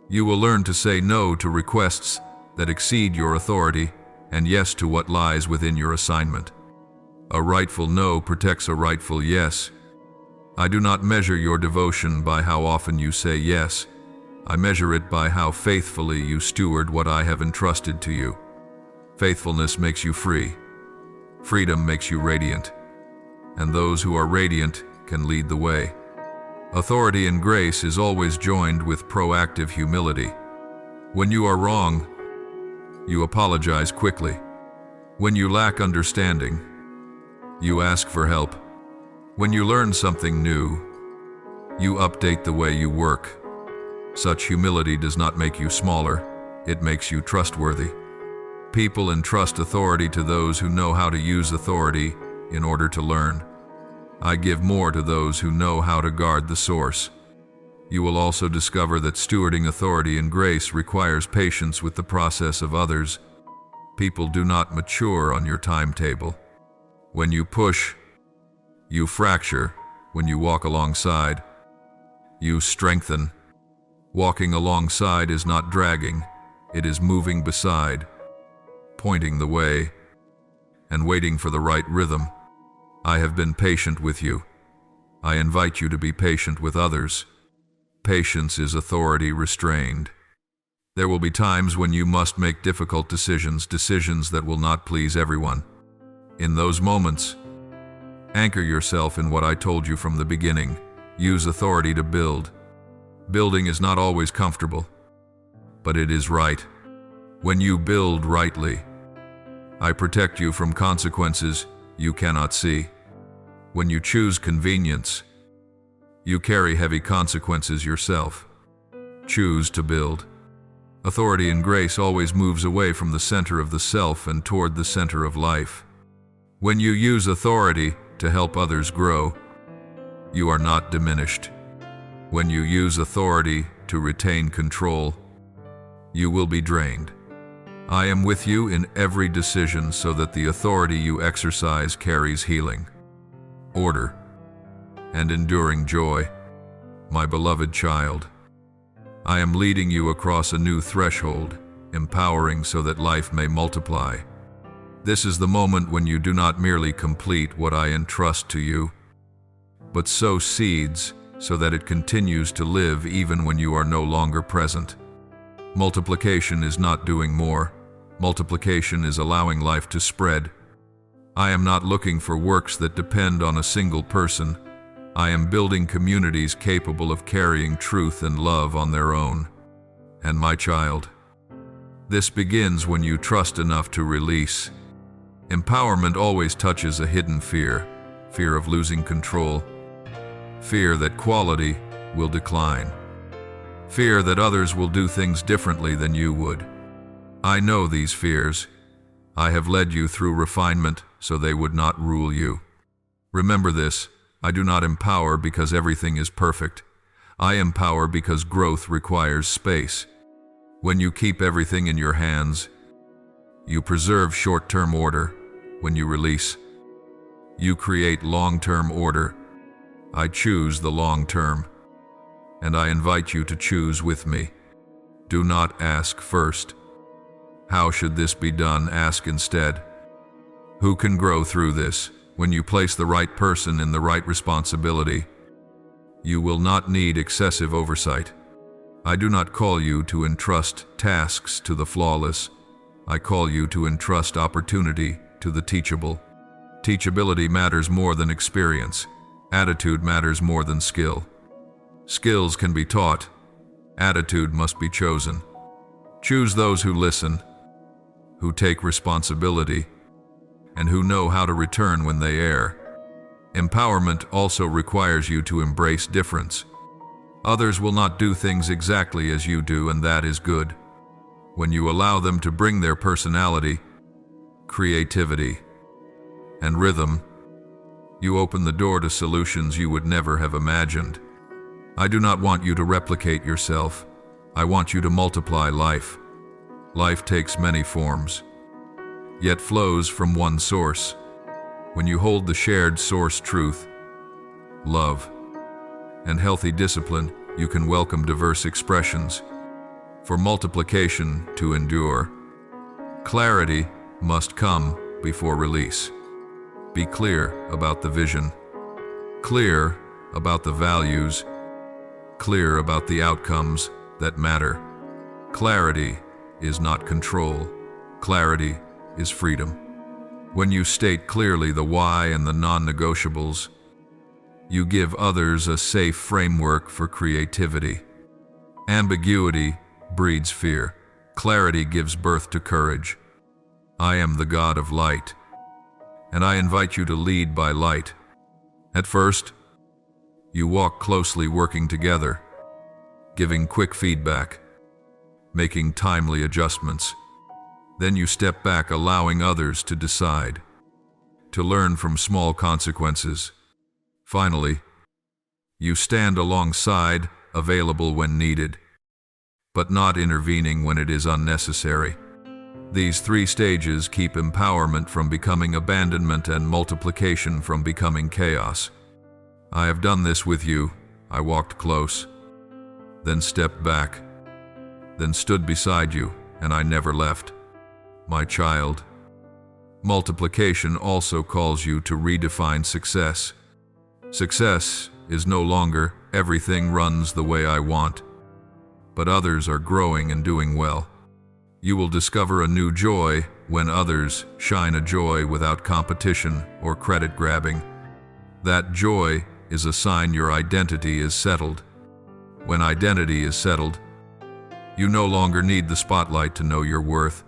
You will learn to say no to requests that exceed your authority, and yes to what lies within your assignment. A rightful no protects a rightful yes. I do not measure your devotion by how often you say yes. I measure it by how faithfully you steward what I have entrusted to you. Faithfulness makes you free. Freedom makes you radiant. And those who are radiant can lead the way. Authority and grace is always joined with proactive humility. When you are wrong, you apologize quickly. When you lack understanding, you ask for help. When you learn something new, you update the way you work. Such humility does not make you smaller, it makes you trustworthy. People entrust authority to those who know how to use authority in order to learn. I give more to those who know how to guard the source. You will also discover that stewarding authority and grace requires patience with the process of others. People do not mature on your timetable. When you push, you fracture. When you walk alongside, you strengthen. Walking alongside is not dragging, it is moving beside, pointing the way, and waiting for the right rhythm. I have been patient with you. I invite you to be patient with others. Patience is authority restrained. There will be times when you must make difficult decisions that will not please everyone. In those moments, anchor yourself in what I told you from the beginning. Use authority to build. Building is not always comfortable, but it is right. When you build rightly, I protect you from consequences you cannot see. When you choose convenience, you carry heavy consequences yourself. Choose to build. Authority and grace always moves away from the center of the self and toward the center of life. When you use authority to help others grow, you are not diminished. When you use authority to retain control, you will be drained. I am with you in every decision so that the authority you exercise carries healing, order, and enduring joy. My beloved child, I am leading you across a new threshold, empowering so that life may multiply. This is the moment when you do not merely complete what I entrust to you, but sow seeds so that it continues to live even when you are no longer present. Multiplication is not doing more. Multiplication is allowing life to spread. I am not looking for works that depend on a single person. I am building communities capable of carrying truth and love on their own. And my child, this begins when you trust enough to release. Empowerment always touches a hidden fear, fear of losing control, fear that quality will decline, fear that others will do things differently than you would. I know these fears. I have led you through refinement so they would not rule you. Remember this, I do not empower because everything is perfect. I empower because growth requires space. When you keep everything in your hands, you preserve short-term order. When you release, you create long-term order. I choose the long term, and I invite you to choose with me. Do not ask first, how should this be done? Ask instead, who can grow through this? When you place the right person in the right responsibility, you will not need excessive oversight. I do not call you to entrust tasks to the flawless. I call you to entrust opportunity to the teachable. Teachability matters more than experience. Attitude matters more than skill. Skills can be taught. Attitude must be chosen. Choose those who listen, who take responsibility, and who know how to return when they err. Empowerment also requires you to embrace difference. Others will not do things exactly as you do, and that is good. When you allow them to bring their personality, creativity, and rhythm, you open the door to solutions you would never have imagined. I do not want you to replicate yourself. I want you to multiply life. Life takes many forms, yet flows from one source. When you hold the shared source truth, love, and healthy discipline, you can welcome diverse expressions. For multiplication to endure, clarity must come before release. Be clear about the vision, clear about the values, clear about the outcomes that matter. Clarity is not control. Clarity is freedom. When you state clearly the why and the non-negotiables, you give others a safe framework for creativity. Ambiguity breeds fear. Clarity gives birth to courage. I am the God of light, and I invite you to lead by light. At first, you walk closely working together, giving quick feedback, making timely adjustments. Then you step back, allowing others to decide, to learn from small consequences. Finally, you stand alongside, available when needed, but not intervening when it is unnecessary. These three stages keep empowerment from becoming abandonment and multiplication from becoming chaos. I have done this with you. I walked close, then stepped back, then stood beside you, and I never left. My child, multiplication also calls you to redefine success. Success is no longer everything runs the way I want, but others are growing and doing well. You will discover a new joy when others shine a joy without competition or credit grabbing. That joy is a sign your identity is settled. When identity is settled, you no longer need the spotlight to know your worth.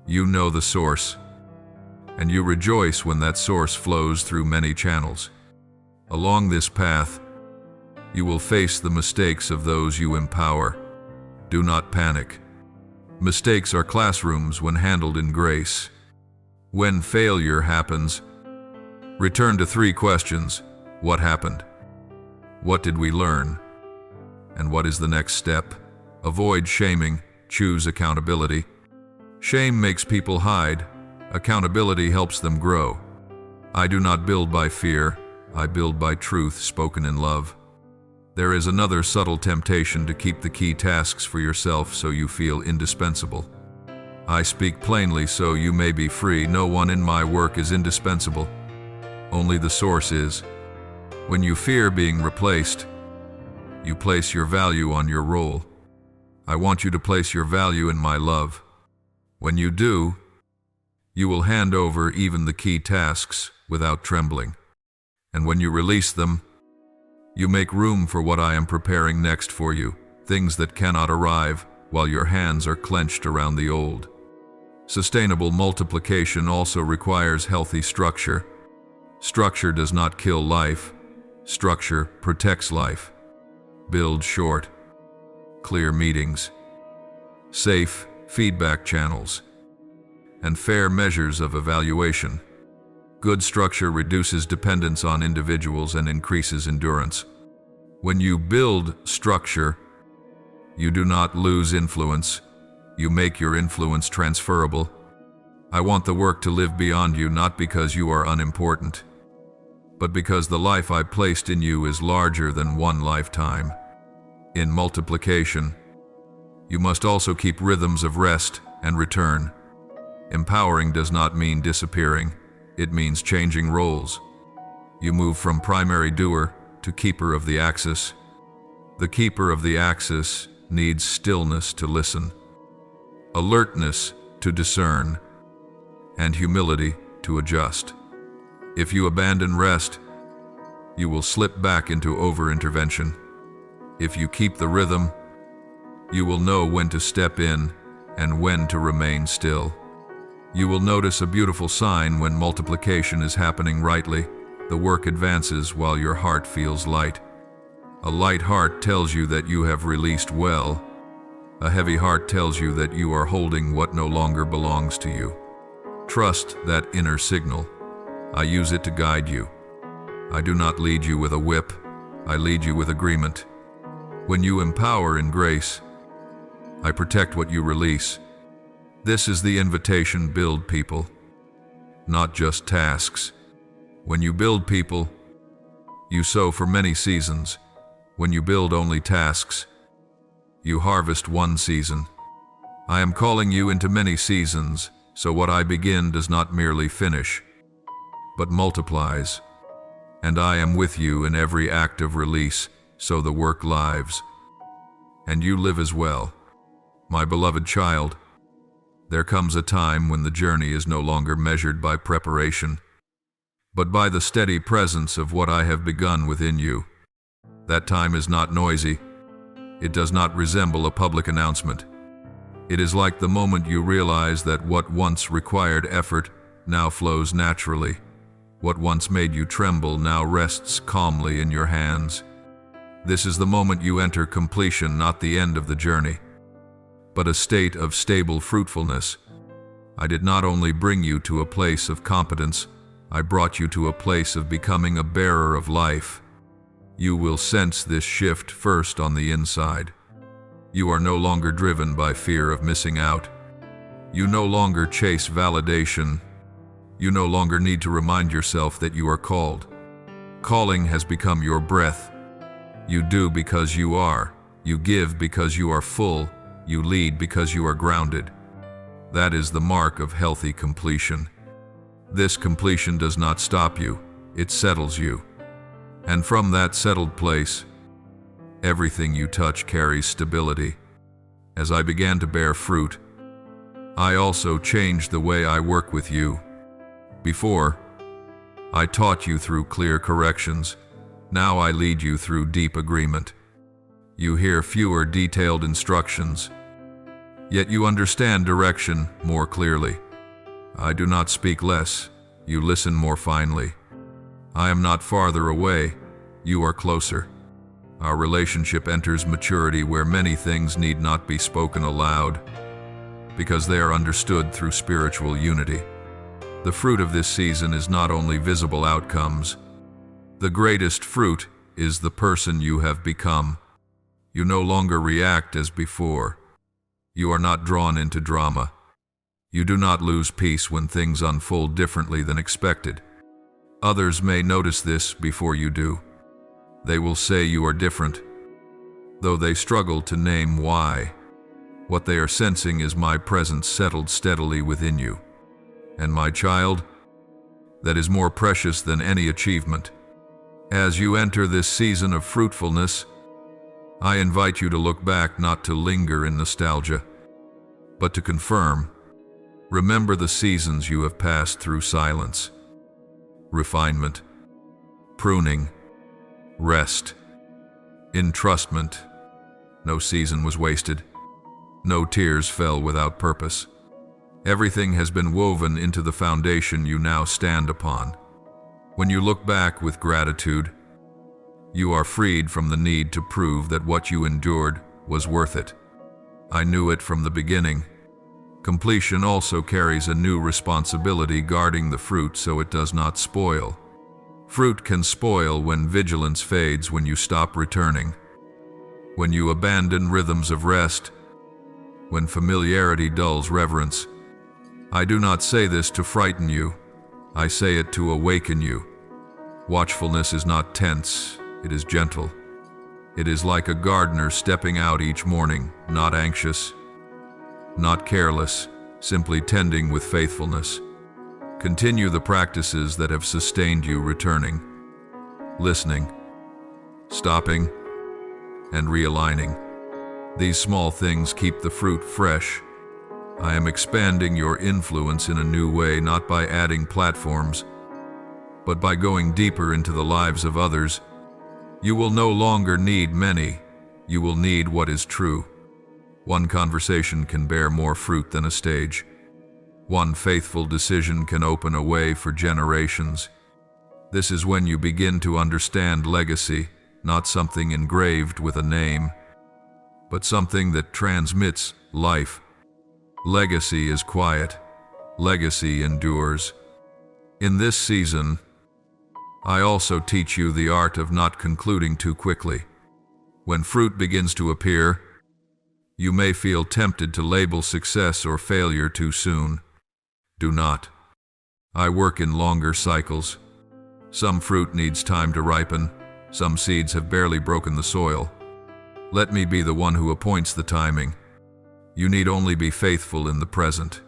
You know the source, and you rejoice when that source flows through many channels. Along this path, you will face the mistakes of those you empower. Do not panic. Mistakes are classrooms when handled in grace. When failure happens, return to three questions. What happened? What did we learn? And what is the next step? Avoid shaming, choose accountability. Shame makes people hide. Accountability helps them grow. I do not build by fear, I build by truth spoken in love. There is another subtle temptation to keep the key tasks for yourself so you feel indispensable. I speak plainly so you may be free. No one in my work is indispensable. Only the source is. When you fear being replaced, you place your value on your role. I want you to place your value in my love. When you do, you will hand over even the key tasks without trembling. And when you release them, you make room for what I am preparing next for you, things that cannot arrive while your hands are clenched around the old. Sustainable multiplication also requires healthy structure. Structure does not kill life. Structure protects life. Build short, clear meetings, safe feedback channels, and fair measures of evaluation. Good structure reduces dependence on individuals and increases endurance. When you build structure, you do not lose influence. You make your influence transferable. I want the work to live beyond you, not because you are unimportant, but because the life I placed in you is larger than one lifetime. In multiplication, you must also keep rhythms of rest and return. Empowering does not mean disappearing. It means changing roles. You move from primary doer to keeper of the axis. The keeper of the axis needs stillness to listen, alertness to discern, and humility to adjust. If you abandon rest, you will slip back into over-intervention. If you keep the rhythm, you will know when to step in and when to remain still. You will notice a beautiful sign when multiplication is happening rightly. The work advances while your heart feels light. A light heart tells you that you have released well. A heavy heart tells you that you are holding what no longer belongs to you. Trust that inner signal. I use it to guide you. I do not lead you with a whip. I lead you with agreement. When you empower in grace, I protect what you release. This is the invitation: build people, not just tasks. When you build people, you sow for many seasons. When you build only tasks, you harvest one season. I am calling you into many seasons, So what I begin does not merely finish, but multiplies. And I am with you in every act of release, so the work lives. And you live as well. My beloved child, there comes a time when the journey is no longer measured by preparation, but by the steady presence of what I have begun within you. That time is not noisy. It does not resemble a public announcement. It is like the moment you realize that what once required effort now flows naturally. What once made you tremble now rests calmly in your hands. This is the moment you enter completion, not the end of the journey, but a state of stable fruitfulness. I did not only bring you to a place of competence, I brought you to a place of becoming a bearer of life. You will sense this shift first on the inside. You are no longer driven by fear of missing out. You no longer chase validation. You no longer need to remind yourself that you are called. Calling has become your breath. You do because you are. You give because you are full. You lead because you are grounded. That is the mark of healthy completion. This completion does not stop you, it settles you. And from that settled place, everything you touch carries stability. As I began to bear fruit, I also changed the way I work with you. Before, I taught you through clear corrections. Now I lead you through deep agreement. You hear fewer detailed instructions, yet you understand direction more clearly. I do not speak less, you listen more finely. I am not farther away, you are closer. Our relationship enters maturity where many things need not be spoken aloud, because they are understood through spiritual unity. The fruit of this season is not only visible outcomes. The greatest fruit is the person you have become. You no longer react as before. You are not drawn into drama. You do not lose peace when things unfold differently than expected. Others may notice this before you do. They will say you are different, though they struggle to name why. What they are sensing is my presence settled steadily within you. And my child, that is more precious than any achievement. As you enter this season of fruitfulness, I invite you to look back, not to linger in nostalgia, but to confirm. Remember the seasons you have passed through: silence, refinement, pruning, rest, entrustment. No season was wasted. No tears fell without purpose. Everything has been woven into the foundation you now stand upon. When you look back with gratitude, you are freed from the need to prove that what you endured was worth it. I knew it from the beginning. Completion also carries a new responsibility, guarding the fruit so it does not spoil. Fruit can spoil when vigilance fades, when you stop returning, when you abandon rhythms of rest, when familiarity dulls reverence. I do not say this to frighten you. I say it to awaken you. Watchfulness is not tense, it is gentle. It is like a gardener stepping out each morning, not anxious, not careless, simply tending with faithfulness. Continue the practices that have sustained you, returning, listening, stopping, and realigning. These small things keep the fruit fresh. I am expanding your influence in a new way, not by adding platforms, but by going deeper into the lives of others. You will no longer need many. You will need what is true. One conversation can bear more fruit than a stage. One faithful decision can open a way for generations. This is when you begin to understand legacy, not something engraved with a name, but something that transmits life. Legacy is quiet. Legacy endures. In this season, I also teach you the art of not concluding too quickly. When fruit begins to appear, you may feel tempted to label success or failure too soon. Do not. I work in longer cycles. Some fruit needs time to ripen. Some seeds have barely broken the soil. Let me be the one who appoints the timing. You need only be faithful in the present.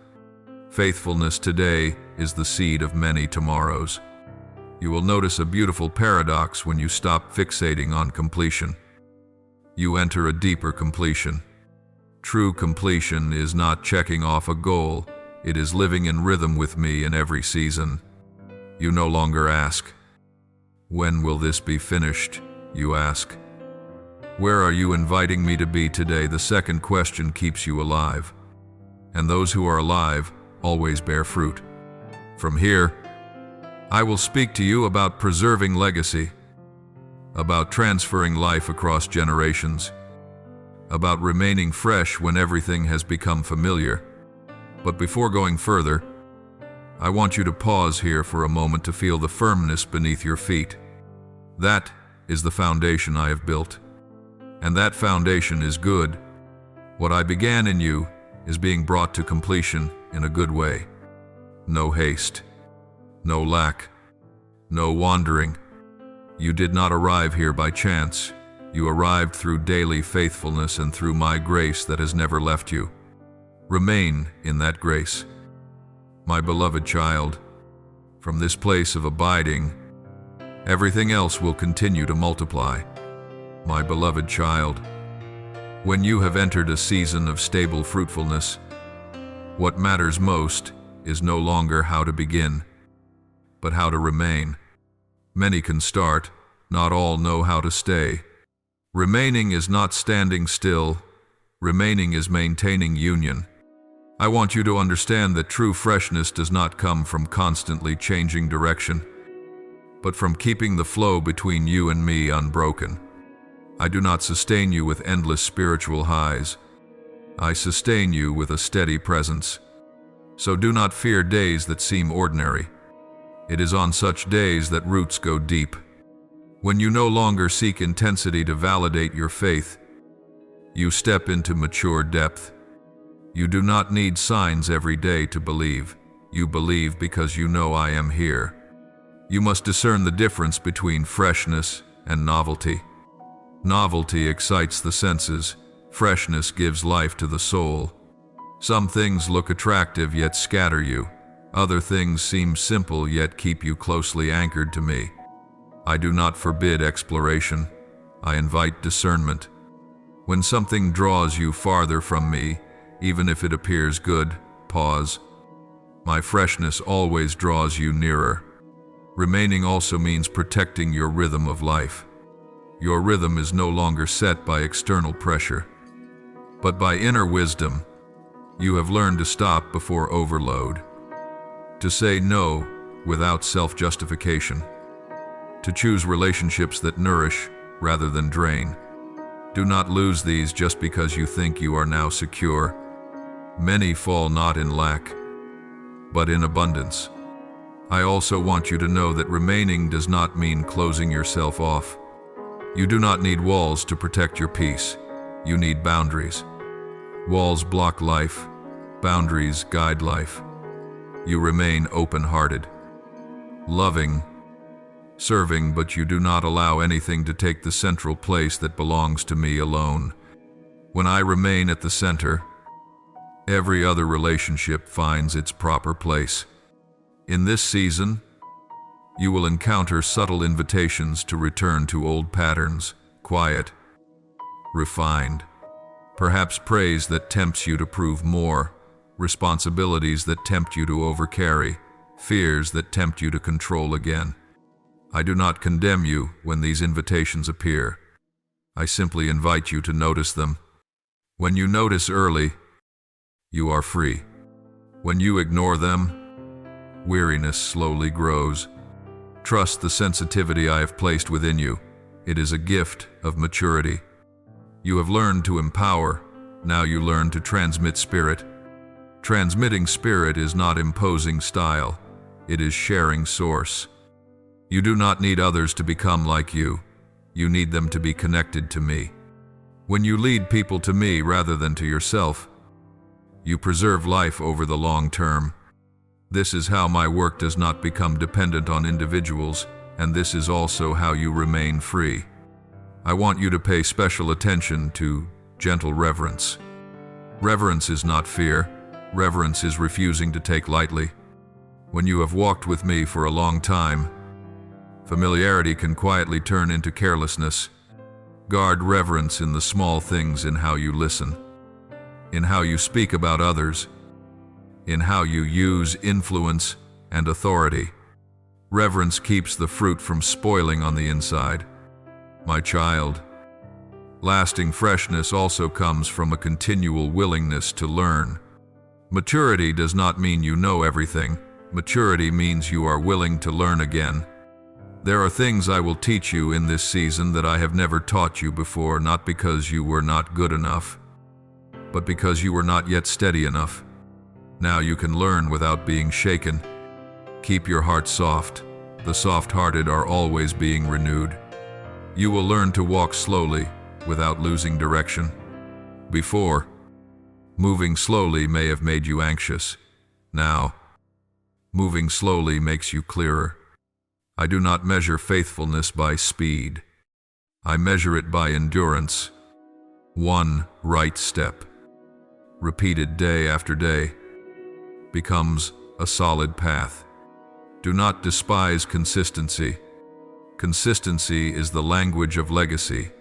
Faithfulness today is the seed of many tomorrows. You will notice a beautiful paradox when you stop fixating on completion. You enter a deeper completion. True completion is not checking off a goal, it is living in rhythm with me in every season. You no longer ask, "When will this be finished?" You ask, "Where are you inviting me to be today?" The second question keeps you alive. And those who are alive always bear fruit. From here, I will speak to you about preserving legacy, about transferring life across generations, about remaining fresh when everything has become familiar. But before going further, I want you to pause here for a moment to feel the firmness beneath your feet. That is the foundation I have built. And that foundation is good. What I began in you is being brought to completion in a good way. No haste, no lack, no wandering. You did not arrive here by chance. You arrived through daily faithfulness and through my grace that has never left you. Remain in that grace. My beloved child, from this place of abiding, everything else will continue to multiply. My beloved child, when you have entered a season of stable fruitfulness, what matters most is no longer how to begin, but how to remain. Many can start, not all know how to stay. Remaining is not standing still. Remaining is maintaining union. I want you to understand that true freshness does not come from constantly changing direction, but from keeping the flow between you and me unbroken. I do not sustain you with endless spiritual highs. I sustain you with a steady presence. So do not fear days that seem ordinary. It is on such days that roots go deep. When you no longer seek intensity to validate your faith, you step into mature depth. You do not need signs every day to believe. You believe because you know I am here. You must discern the difference between freshness and novelty. Novelty excites the senses. Freshness gives life to the soul. Some things look attractive yet scatter you. Other things seem simple yet keep you closely anchored to me. I do not forbid exploration. I invite discernment. When something draws you farther from me, even if it appears good, pause. My freshness always draws you nearer. Remaining also means protecting your rhythm of life. Your rhythm is no longer set by external pressure, but by inner wisdom. You have learned to stop before overload, to say no without self-justification, to choose relationships that nourish rather than drain. Do not lose these just because you think you are now secure. Many fall not in lack, but in abundance. I also want you to know that remaining does not mean closing yourself off. You do not need walls to protect your peace. You need boundaries. Walls block life. Boundaries guide life. You remain open-hearted, loving, serving, but you do not allow anything to take the central place that belongs to me alone. When I remain at the center, every other relationship finds its proper place. In this season, you will encounter subtle invitations to return to old patterns, quiet, refined. Perhaps praise that tempts you to prove more, responsibilities that tempt you to overcarry, fears that tempt you to control again. I do not condemn you when these invitations appear. I simply invite you to notice them. When you notice early, you are free. When you ignore them, weariness slowly grows. Trust the sensitivity I have placed within you. It is a gift of maturity. You have learned to empower. Now you learn to transmit spirit. Transmitting spirit is not imposing style. It is sharing source. You do not need others to become like you. You need them to be connected to me. When you lead people to me rather than to yourself, you preserve life over the long term. This is how my work does not become dependent on individuals, and this is also how you remain free. I want you to pay special attention to gentle reverence. Reverence is not fear. Reverence is refusing to take lightly. When you have walked with me for a long time, familiarity can quietly turn into carelessness. Guard reverence in the small things, in how you listen, in how you speak about others, in how you use influence and authority. Reverence keeps the fruit from spoiling on the inside. My child, lasting freshness also comes from a continual willingness to learn. Maturity does not mean you know everything. Maturity means you are willing to learn again. There are things I will teach you in this season that I have never taught you before, not because you were not good enough, but because you were not yet steady enough. Now you can learn without being shaken. Keep your heart soft. The soft-hearted are always being renewed. You will learn to walk slowly without losing direction. Before, moving slowly may have made you anxious. Now, moving slowly makes you clearer. I do not measure faithfulness by speed. I measure it by endurance. One right step, repeated day after day, becomes a solid path. Do not despise consistency. Consistency is the language of legacy.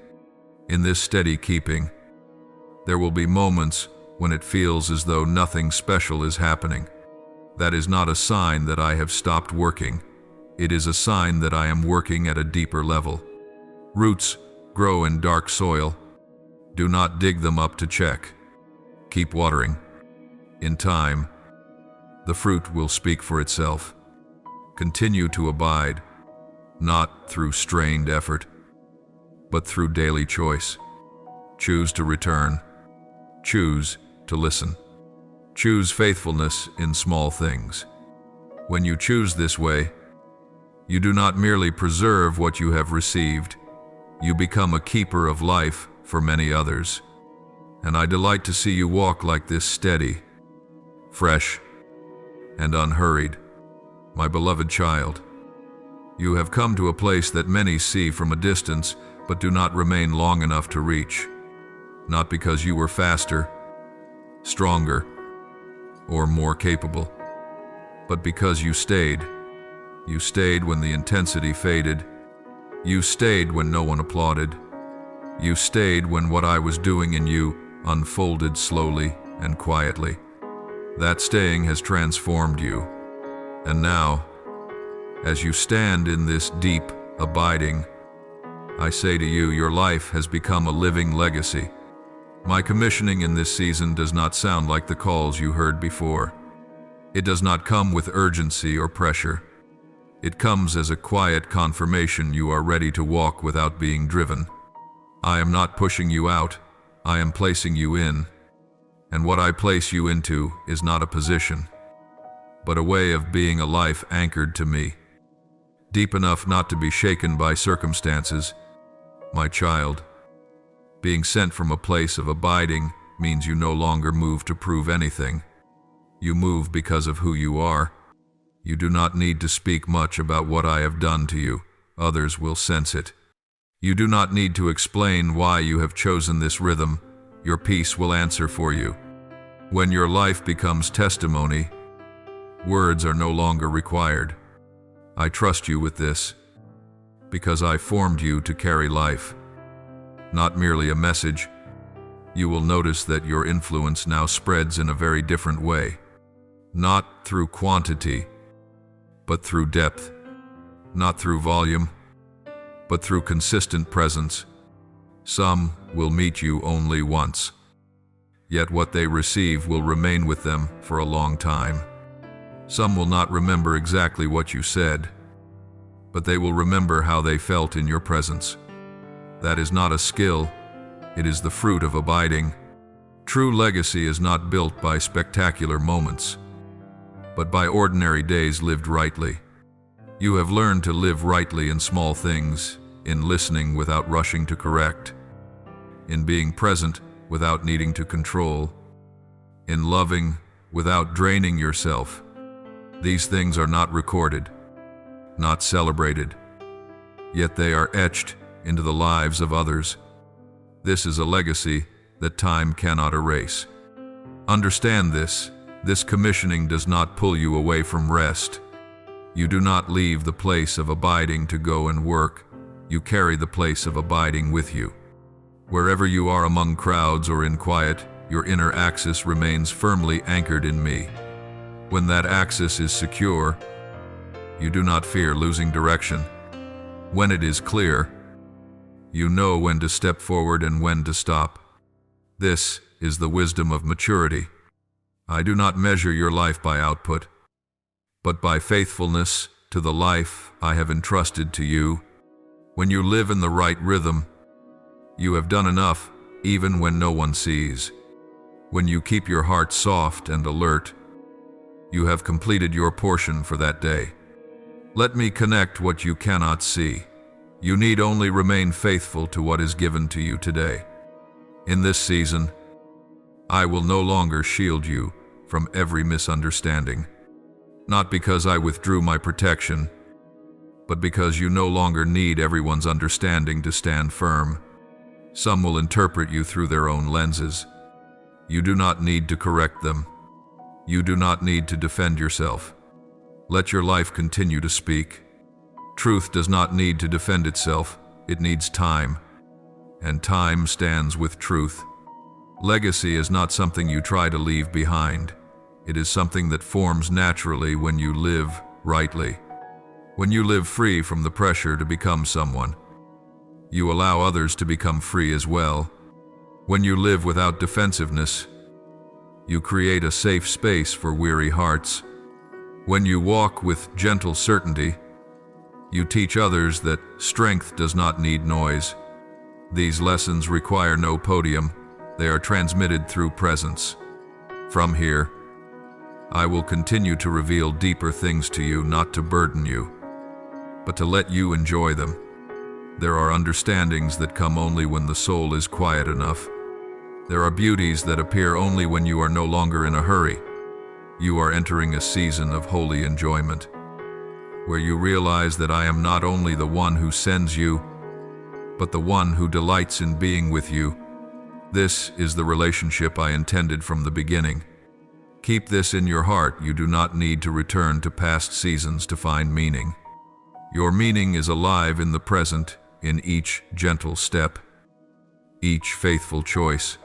In this steady keeping, there will be moments when it feels as though nothing special is happening. That is not a sign that I have stopped working. It is a sign that I am working at a deeper level. Roots grow in dark soil. Do not dig them up to check. Keep watering. In time, the fruit will speak for itself. Continue to abide, not through strained effort, but through daily choice. Choose to return. Choose to listen. Choose faithfulness in small things. When you choose this way, you do not merely preserve what you have received, you become a keeper of life for many others. And I delight to see you walk like this, steady, fresh, and unhurried. My beloved child, you have come to a place that many see from a distance, but do not remain long enough to reach. Not because you were faster, stronger, or more capable, but because you stayed. You stayed when the intensity faded. You stayed when no one applauded. You stayed when what I was doing in you unfolded slowly and quietly. That staying has transformed you. And now, as you stand in this deep abiding, I say to you, your life has become a living legacy. My commissioning in this season does not sound like the calls you heard before. It does not come with urgency or pressure. It comes as a quiet confirmation you are ready to walk without being driven. I am not pushing you out, I am placing you in. And what I place you into is not a position, but a way of being, a life anchored to me, deep enough not to be shaken by circumstances. My child, being sent from a place of abiding means you no longer move to prove anything. You move because of who you are. You do not need to speak much about what I have done to you. Others will sense it. You do not need to explain why you have chosen this rhythm. Your peace will answer for you. When your life becomes testimony, words are no longer required. I trust you with this, because I formed you to carry life, not merely a message. You will notice that your influence now spreads in a very different way, not through quantity, but through depth, not through volume, but through consistent presence. Some will meet you only once, yet what they receive will remain with them for a long time. Some will not remember exactly what you said, but they will remember how they felt in your presence. That is not a skill, it is the fruit of abiding. True legacy is not built by spectacular moments, but by ordinary days lived rightly. You have learned to live rightly in small things, in listening without rushing to correct, in being present without needing to control, in loving without draining yourself. These things are not recorded, not celebrated, yet they are etched into the lives of others. This is a legacy that time cannot erase. Understand this, This commissioning does not pull you away from rest. You do not leave the place of abiding to go and work. You carry the place of abiding with you. Wherever you are among crowds or in quiet, your inner axis remains firmly anchored in me. When that axis is secure, you do not fear losing direction. When it is clear, you know when to step forward and when to stop. This is the wisdom of maturity. I do not measure your life by output, but by faithfulness to the life I have entrusted to you. When you live in the right rhythm, you have done enough, even when no one sees. When you keep your heart soft and alert, you have completed your portion for that day. Let me connect what you cannot see. You need only remain faithful to what is given to you today. In this season, I will no longer shield you from every misunderstanding, not because I withdrew my protection, but because you no longer need everyone's understanding to stand firm. Some will interpret you through their own lenses. You do not need to correct them. You do not need to defend yourself. Let your life continue to speak. Truth does not need to defend itself, it needs time. And time stands with truth. Legacy is not something you try to leave behind. It is something that forms naturally when you live rightly. When you live free from the pressure to become someone, you allow others to become free as well. When you live without defensiveness, you create a safe space for weary hearts. When you walk with gentle certainty, you teach others that strength does not need noise. These lessons require no podium. They are transmitted through presence. From here, I will continue to reveal deeper things to you, not to burden you, but to let you enjoy them. There are understandings that come only when the soul is quiet enough. There are beauties that appear only when you are no longer in a hurry. You are entering a season of holy enjoyment, where you realize that I am not only the one who sends you, but the one who delights in being with you. This is the relationship I intended from the beginning. Keep this in your heart. You do not need to return to past seasons to find meaning. Your meaning is alive in the present, in each gentle step, each faithful choice,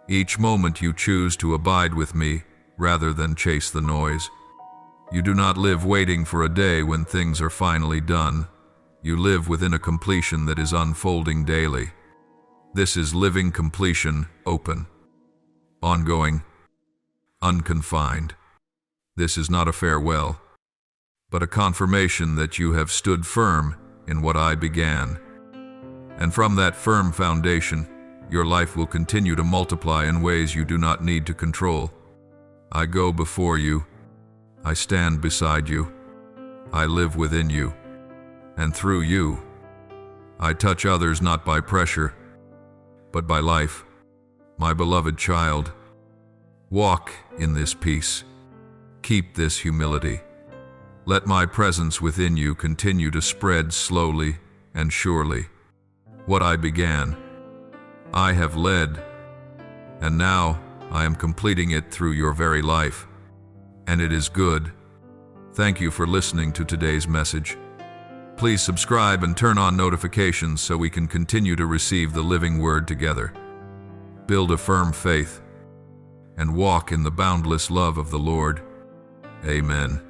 each moment you choose to abide with me rather than chase the noise. You do not live waiting for a day when things are finally done. You live within a completion that is unfolding daily. This is living completion, open, ongoing, unconfined. This is not a farewell, but a confirmation that you have stood firm in what I began. And from that firm foundation, your life will continue to multiply in ways you do not need to control. I go before you. I stand beside you. I live within you. And through you, I touch others not by pressure, but by life. My beloved child, walk in this peace. Keep this humility. Let my presence within you continue to spread slowly and surely. What I began, I have led, and now I am completing it through your very life. And it is good. Thank you for listening to today's message. Please subscribe and turn on notifications so we can continue to receive the living word together. Build a firm faith and walk in the boundless love of the Lord. Amen.